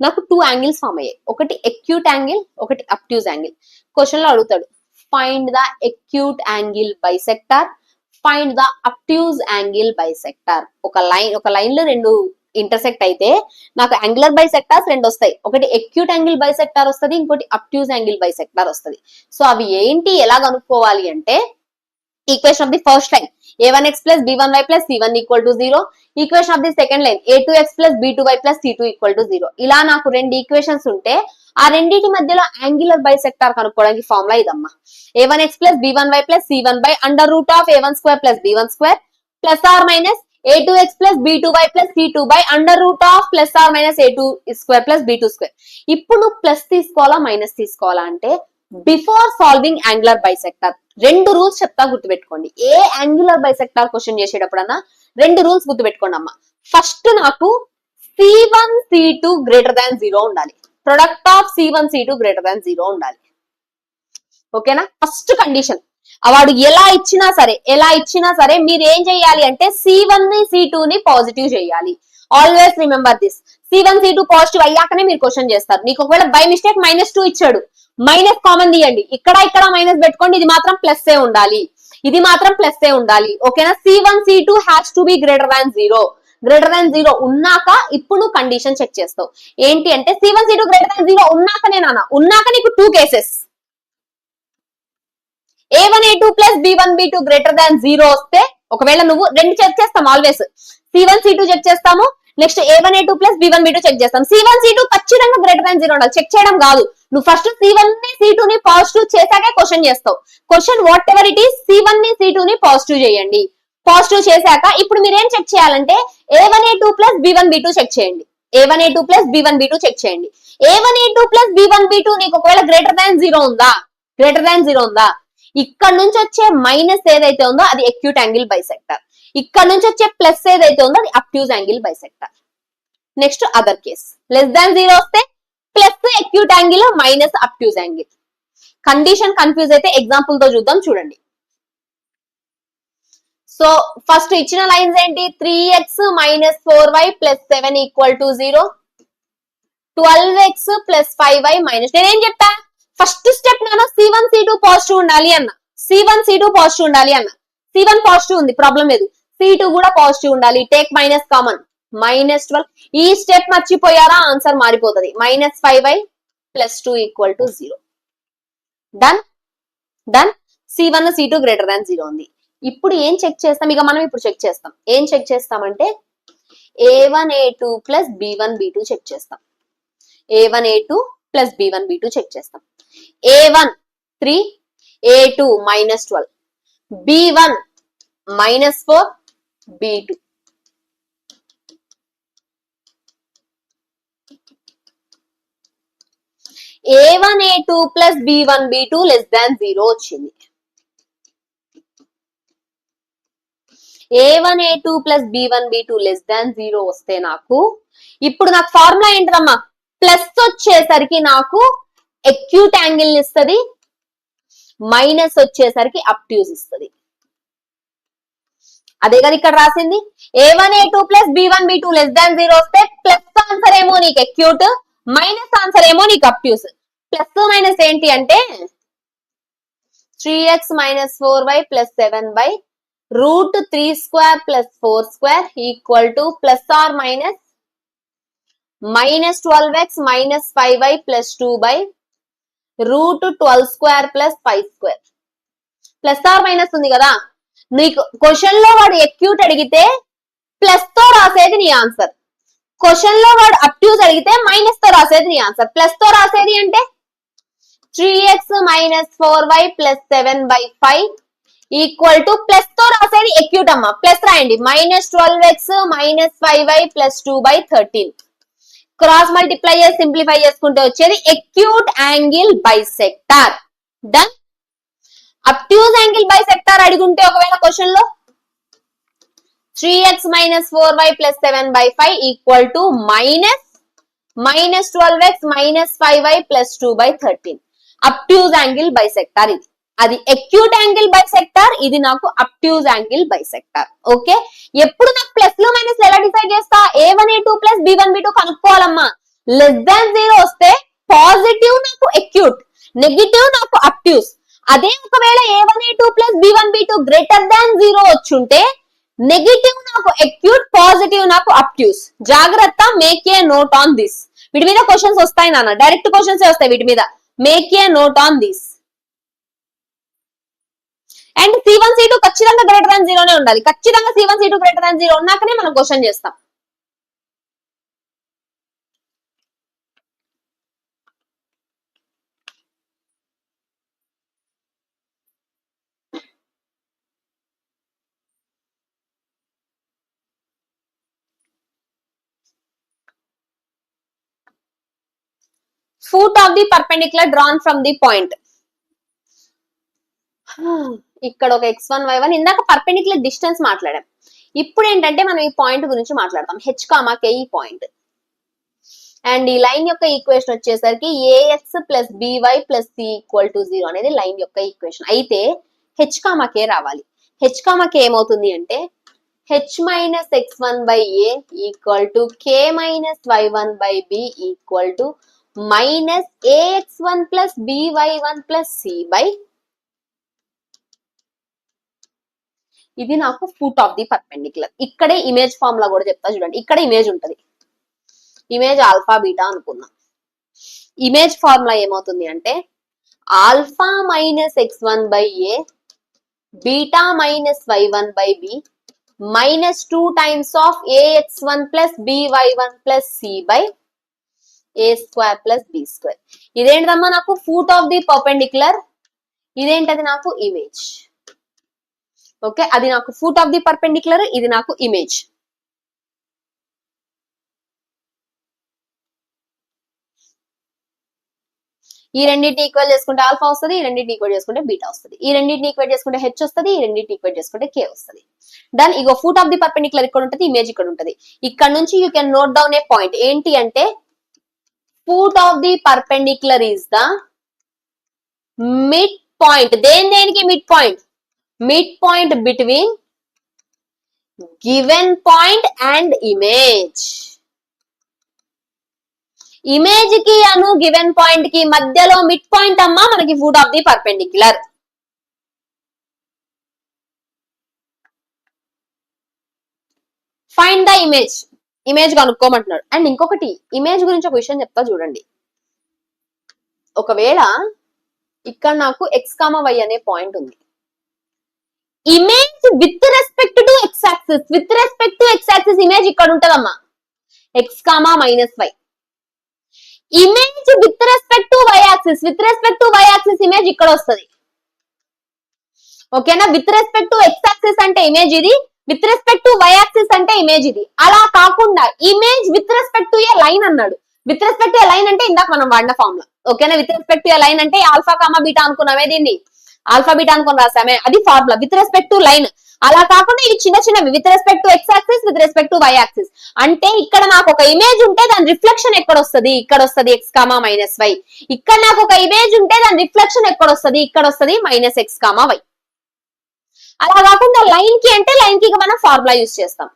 నాకు టూ యాంగిల్స్ ఫామ్ అయ్యాయి, ఒకటి ఎక్యూట్ యాంగిల్, ఒకటి అబ్ట్యూజ్ యాంగిల్. క్వశ్చన్ లో అడుగుతాడు find the acute angle bisector, find the అబ్ట్యూజ్ angle bisector. ఒక లైన్ లో రెండు ఇంటర్సెక్ట్ అయితే నాకు యాంగులర్ బైసెక్టార్స్ రెండు వస్తాయి, ఒకటి ఎక్యూట్ యాంగిల్ బైసెక్టార్ వస్తుంది, ఇంకోటి అబ్ట్యూజ్ యాంగిల్ బైసెక్టార్ వస్తుంది. సో అవి ఏంటి ఎలా కనుక్కోవాలి అంటే equation of the first line a1x plus b1y plus c1 equal to 0, equation of the second line a2x plus b2y plus c2 equal to 0. ఇలా నాకు రెండు ఈక్వేషన్స్ ఉంటే ఆ రెండింటి మధ్యలో యాంగులర్ బైసెక్టార్ కనుక్కోవడానికి ఫార్ములా ఇదమ్మా. a1x plus b1y plus c1 by under root of a1 square plus b1 square plus or minus a2x plus b2y plus c2 by under root of plus or minus a2 square plus b2 square. ఇప్పుడు నువ్వు plus తీసుకోవాలా minus తీసుకోవాలా అంటే before solving angular bisector రెండు rules చెప్తా గుర్తుపెట్టుకోండి. ఏ angular bisector question చేసేటప్పుడన్నా రెండు rules గుర్తుపెట్టుకోండి అమ్మా. ఫస్ట్ నాకు c1 c2 గ్రేటర్ దాన్ 0 ఉండాలి, product of c1 c2 greater than 0 ఉండాలి. ఓకేనా. First condition. వాడు ఎలా ఇచ్చినా సరే మీరు ఏం చేయాలి అంటే c1 ని c2 ని పాజిటివ్ చేయాలి. Always remember this. c1 c2 positive అయ్యాకనే మీరు క్వశ్చన్ చేస్తారు. నీకు ఒకవేళ బై మిస్టేక్ -2 ఇచ్చాడు, మైనస్ కామన్ తీయండి, ఇక్కడ మైనస్ పెట్టుకోండి, ఇది మాత్రం ప్లస్ ఏ ఉండాలి, ఇది మాత్రం ప్లస్ ఏ ఉండాలి. ఓకేనా. c1 c2 has to B greater than 0 ఉన్నాక ఇప్పుడు నువ్వు కండిషన్ చెక్ చేస్తావు. ఏంటి అంటే c1 c2 గ్రేటర్ దాన్ 0 ఉన్నాక నీకు two cases a1 a2 plus b1 b2 greater than 0 వస్తే ఒకవేళ నువ్వు రెండు చెక్ చేస్తాం, ఆల్వేస్ c1 c2 చెక్ చేస్తాము, next a1 a2 plus b1 b2 check చేస్తాం. c1 c2 ఖచ్చితంగా గ్రేటర్ దాన్ 0 ఉండాలి, చెక్ చేయడం కాదు. నువ్వు ఫస్ట్ c1 ని c2 ని పాజిటివ్ చేశాకే క్వశ్చన్ చేస్తావు. Question what ever it is c1 ని c2 ని పాజిటివ్ చేయండి. పాజిటివ్ చేశాక ఇప్పుడు మీరు ఏం చెక్ చేయాలంటే a1 a2 plus b1 b2 check చేయండి, a1 a2 plus b1 b2 check చేయండి. a1 a2 plus b1 b2 నీకు ఒకవేళ గ్రేటర్ దాన్ 0 ఉందా, ఇక్కడ నుంచి వచ్చే మైనస్ ఏదైతే ఉందో అది ఎక్యూట్ యాంగిల్ బైసెక్టార్, ఇక్కడ నుంచి వచ్చే ప్లస్ ఏదైతే ఉందో అది అబ్ట్యూజ్ angle bisector. Next other case less than 0 వస్తే plus acute angle minus అబ్ట్యూజ్ angle. Condition confuse అయితే ఎగ్జాంపుల్ తో చూద్దాం, చూడండి. సో ఫస్ట్ ఇచ్చిన లైన్స్ ఏంటి, 3x minus 4y plus 7 equal to 0, 12x plus 5y minus. నేనేం చెప్పా, ఫస్ట్ స్టెప్ నేను c1 c2 పాజిటివ్ ఉండాలి అన్న, c1 c2 పాజిటివ్ ఉండాలి అన్న. c1 పాజిటివ్ ఉంది, ప్రాబ్లం లేదు, c2 కూడా పాజిటివ్ ఉండాలి. Take minus common, -12. ఈ స్టెప్ మర్చిపోయారా ఆన్సర్ మారిపోతుంది. -5y plus 2 equal to 0. Done. c1 c2 greater than 0 ఉంది. ఇప్పుడు ఏం చెక్ చేస్తాం, ఇక మనం ఇప్పుడు చెక్ చేస్తాం. ఏం చెక్ చేస్తామంటే a1 a2 plus b1 b2 check చేస్తాం. a1 a2 plus b1 b2 check చేస్తాం. a1 3, a2 -12, b1 -4, b2. a1 a2 plus b1 b2 less than 0 వచ్చింది. a1 a2 plus b1 b2 less than 0 వస్తే నాకు ఇప్పుడు నాకు formula ఏంటమ్మా, plus వచ్చేసరికి నాకు ఎక్యూట్ యాంగిల్ ఇస్తుంది, మైనస్ వచ్చేసరికి అబ్ట్యూజ్ ఇస్తుంది. అదే కదా ఇక్కడ రాసింది. a1 a2 plus b1 b2 less than 0 వస్తే ప్లస్ ఆన్సర్ ఏమో నీకు ఎక్యూట్, మైనస్ ఆన్సర్ ఏమో నీకు అబ్ట్యూజ్. ప్లస్ మైనస్ ఏంటి అంటే 3x minus 4y plus 7y root 3 square plus 4 square equal to plus or minus -12x minus 5y plus 2 by root 12 square plus 5 square. Plus or minus ఉంది కదా, నీకు question లో వాడు acute అడిగితే ప్లస్ తో రాసేది నీ ఆన్సర్, క్వశ్చన్ లో వాడు అబ్ట్యూజ్ అడిగితే మైనస్ తో రాసేది నీ ఆన్సర్. ప్లస్ తో రాసేది అంటే 3x minus 4y plus 7 by 5 equal to plus తో రాసేది ఎక్యూట్ అమ్మా, ప్లస్ రాయండి. -12x -5y + 2/13 క్రాస్ మల్టిప్లై చేసి సింప్లిఫై చేసుకుంటే వచ్చేది acute angle bisector. Done. Obtuse angle bisector అడిగుంటే ఒకవేళ క్వశ్చన్ లో 3x - 4y + 7/5 equal to -12x -5y + 2/13 obtuse angle bisector. ఇది అది ఎక్యూట్ యాంగిల్ బైసెక్టార్, ఇది నాకు అబ్ట్యూజ్ యాంగిల్ బైసెక్టార్. ఓకే, ఎప్పుడు నాకు ప్లస్ లో మైనస్ ఎలా డిసైడ్ చేస్తా? a1a2 + b1b2 కనుక్కోవాలమ్మా. <0 వస్తే పాజిటివ్ నాకు ఎక్యూట్, నెగిటివ్ నాకు అబ్ట్యూజ్. అదే ఒకవేళ a1a2 + b1b2 <0 వచ్చుంటే నెగిటివ్ నాకు ఎక్యూట్, పాజిటివ్ నాకు అబ్ట్యూజ్. జాగ్రత్త, make a note on this. వీటి మీద క్వశ్చన్స్ వస్తాయి నాన్న, డైరెక్ట్ క్వశ్చన్స్ వస్తాయి వీటి మీద. Make a note on this. And C1 C2 ఖచ్చితంగా <0 ఉండాలి. ఖచ్చితంగా C1 C2 <0 ఉన్నాకనే మనం క్వశ్చన్ చేస్తాం. Foot of the perpendicular drawn from the point. ఇక్కడ ఒక x1 y1, ఇందాక పర్పెండిక్యులర్ డిస్టెన్స్ మాట్లాడాం. ఇప్పుడు ఏంటంటే మనం ఈ పాయింట్ గురించి మాట్లాడతాం, h, k ఈ పాయింట్. అండ్ ఈ లైన్ యొక్క ఈక్వేషన్ వచ్చేసరికి ax + by + c = 0 అనేది లైన్ యొక్క ఈక్వేషన్. అయితే h, k రావాలి. h, k ఏమవుతుంది అంటే h - x1/a = k - y1/b = -ax1 + by1 + c/. ఇది నాకు ఫూట్ ఆఫ్ ది పర్పెండిక్యులర్. ఇక్కడే ఇమేజ్ ఫార్ములా కూడా చెప్తా చూడండి. ఇక్కడ ఇమేజ్ ఉంటది, ఇమేజ్ ఆల్ఫా బీటా అనుకుందాం. ఇమేజ్ ఫార్ములా ఏమవుతుంది అంటే α - x1/a beta - y1/b -2 times of ax1 + by1 + c/a² + b². ఇదేంటమ్మా నాకు ఫూట్ ఆఫ్ ది పర్పెండిక్యులర్, ఇదేంటది నాకు ఇమేజ్. ఓకే, అది నాకు ఫూట్ ఆఫ్ ది పర్పెండిక్యులర్, ఇది నాకు ఇమేజ్. ఈ రెండింటిని ఈక్వల్ చేసుకుంటే ఆల్ఫా వస్తుంది, ఈ రెండింటిని ఈక్వల్ చేసుకుంటే బీటా వస్తుంది, ఈ రెండింటిని ఈక్వల్ చేసుకుంటే హెచ్ వస్తుంది, ఈ రెండింటిని ఈక్వల్ చేసుకుంటే కే వస్తుంది. దాని ఇగో ఫూట్ ఆఫ్ ది పర్పెండిక్యులర్ ఇక్కడ ఉంటుంది, ఇమేజ్ ఇక్కడ ఉంటుంది. ఇక్కడ నుంచి you can note down a point. ఏంటి అంటే foot of the perpendicular is the mid point. దేనికి mid point? Mid point between given point and image. Image కి అను గివెన్ పాయింట్ కి మధ్యలో మిడ్ పాయింట్ అమ్మా మనకి foot of the perpendicular. Find the image. Image కనుక్కోమంటున్నాడు. అండ్ ఇంకొకటి image గురించి ఒక విషయం చెప్తా చూడండి. ఒకవేళ ఇక్కడ నాకు x, y అనే పాయింట్ ఉంది. Image with respect to x axis, with respect to x axis image ఇక్కడ ఉంటదమ్మా, x, y. Image with respect to y axis, with respect to y axis image ఇక్కడ వస్తుంది. ఓకేనా? With respect to x axis అంటే image ఇది, with respect to y axis అంటే image ఇది. అలా కాకుండా image with respect to a line అన్నాడు. With respect to a line అంటే ఇందాక మనం వాడిన ఫార్ములా. ఓకేనా? With respect to a line అంటే ఆల్ఫా, బీటా అనుకున్నామే, దీన్ని ఆల్ఫా బీటా అనుకుని రాసామే, అది formula. With respect to line. అలా కాకుండా ఇవి చిన్న చిన్నవి, with respect to x axis, with respect to y axis. అంటే ఇక్కడ నాకు ఒక ఇమేజ్ ఉంటే దాని రిఫ్లెక్షన్ ఎక్కడ వస్తుంది? ఇక్కడ వస్తుంది, x, y. ఇక్కడ నాకు ఒక ఇమేజ్ ఉంటే దాని రిఫ్లెక్షన్ ఎక్కడ వస్తుంది? ఇక్కడ వస్తుంది, -x, y. అలా కాకుండా లైన్ కి అంటే లైన్ కి మనం ఫార్ములా యూజ్ చేస్తాం.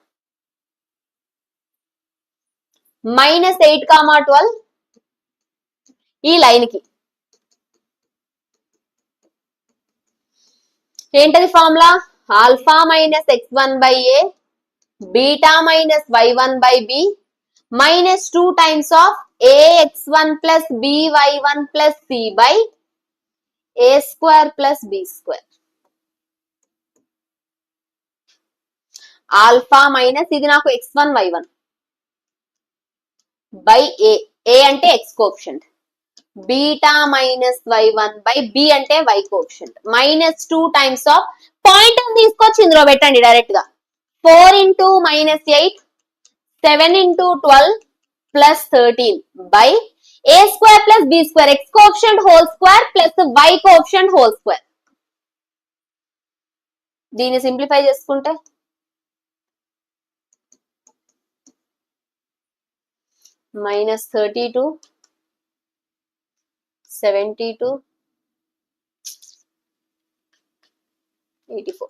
-8, 12 ఈ లైన్ కి ఏంటది formula? Alpha -x1/a beta -y1/b -2 times of ax1 + by1 + c/a² + b². Alpha minus ఇది నాకు x1 y1 బై a అంటే x coefficient, beta -y1 by b అంటే y coefficient, -2 times of point తీసుకొచ్చి ఇందులో పెట్టండి డైరెక్ట్ గా. 4 into -8, 7 into 12 plus 13 by a square plus b square, x coefficient whole square plus y coefficient whole square. దీన్ని simplify చేసుకుంటే -32, 72, 84.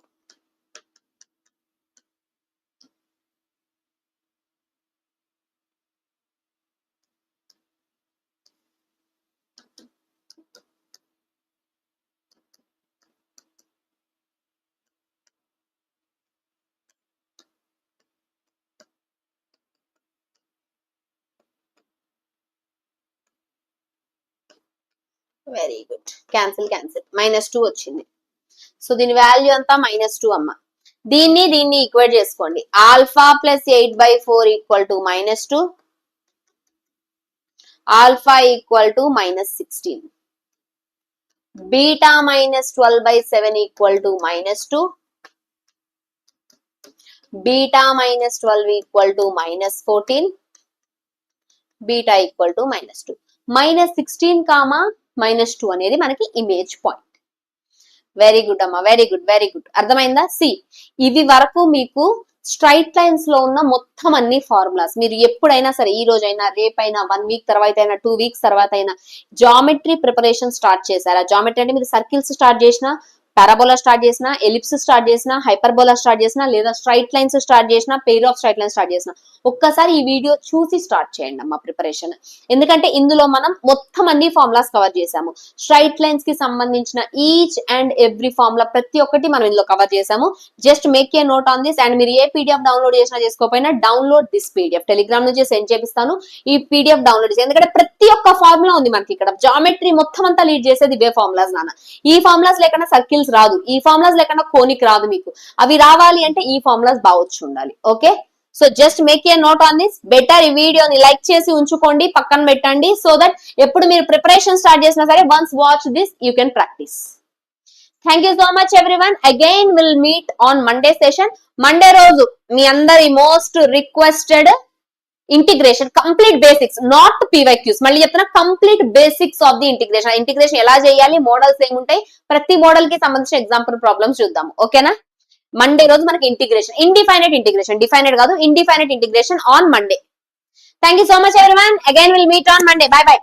Very good. Cancel -2 వచ్చింది. So దీని value అంతా -2 అమ్మ. దీన్ని ఈక్వేట్ చేసుకోండి. Alpha plus 8/4 equal to -2, alpha equal to -16, beta -12/7 equal to -2, beta -12 equal to -14, beta equal to -2. -16 -2 అనేది మనకి ఇమేజ్ పాయింట్. వెరీ గుడ్ అమ్మా, వెరీ గుడ్. అర్థమైందా? సి, ఇవి వరకు మీకు స్ట్రైట్ లైన్స్ లో ఉన్న మొత్తం అన్ని ఫార్ములాస్ మీరు ఎప్పుడైనా సరే, ఈ రోజైనా, రేపైనా, 1 వీక్ తర్వాత అయినా, 2 వీక్స్ తర్వాత అయినా జామెట్రీ ప్రిపరేషన్ స్టార్ట్ చేశారా? జామెట్రీ అంటే మీరు సర్కిల్స్ స్టార్ట్ చేసినా, పారాబోలా స్టార్ట్ చేసినా, ఎలిప్స్ స్టార్ట్ చేసినా, హైపర్బోలా స్టార్ట్ చేసినా, లేదా స్ట్రైట్ లైన్స్ స్టార్ట్ చేసినా, pair of straight lines start చేసినా, ఒక్కసారి ఈ వీడియో చూసి స్టార్ట్ చేయండి అమ్మా ప్రిపరేషన్. ఎందుకంటే ఇందులో మనం మొత్తం అన్ని ఫార్ములాస్ కవర్ చేసాము. స్ట్రైట్ లైన్స్ కి సంబంధించిన ఈచ్ అండ్ ఎవ్రీ ఫార్ములా ప్రతి ఒక్కటి మనం ఇందులో కవర్ చేసాము. Just make a note on this. And మీరు ఏ పీడిఎఫ్ డౌన్లోడ్ చేసినా చేసుకోకపోయినా డౌన్లోడ్ దిస్ పీడిఎఫ్. టెలిగ్రామ్ నుంచి సెండ్ చేపిస్తాను. ఈ పీడిఎఫ్ డౌన్లోడ్ చేసి, ఎందుకంటే ప్రతి ఒక్క ఫార్ములా ఉంది మనకి ఇక్కడ. జామెట్రీ మొత్తం అంతా లీడ్ చేసేది ఇవే ఫార్ములాస్ నాన్న. ఈ ఫార్ములాస్ లేకుండా సర్కిల్స్ రాదు, ఈ ఫార్ములాస్ లేకుండా కోనిక్ రాదు. మీకు అవి రావాలి అంటే ఈ ఫార్ములాస్ బాగా వచ్చి ఉండాలి. Okay, so just make a note on this. Better ఈ వీడియోని లైక్ చేసి ఉంచుకోండి, పక్కన పెట్టండి. సో దట్ ఎప్పుడు మీరు ప్రిపరేషన్ స్టార్ట్ చేసినా సరే, once watch this you can practice. Thank you so much everyone. Again will meet on Monday session. Monday రోజు మీ అందరి most requested integration, complete basics, not PYQs. మళ్ళీ చెప్తున్నా, complete basics of the integration. Integration ఎలా చేయాలి, models ఏముంటాయి, ప్రతి model కి సంబంధించిన ఎగ్జాంపుల్ ప్రాబ్లమ్స్ చూద్దాం. ఓకేనా? మండే రోజు మనకి ఇంటిగ్రేషన్, ఇండిఫైనైట్ ఇంటిగ్రేషన్, డిఫైనైట్ కాదు, indefinite integration on Monday. Thank you so much everyone. Again will meet on Monday. Bye by.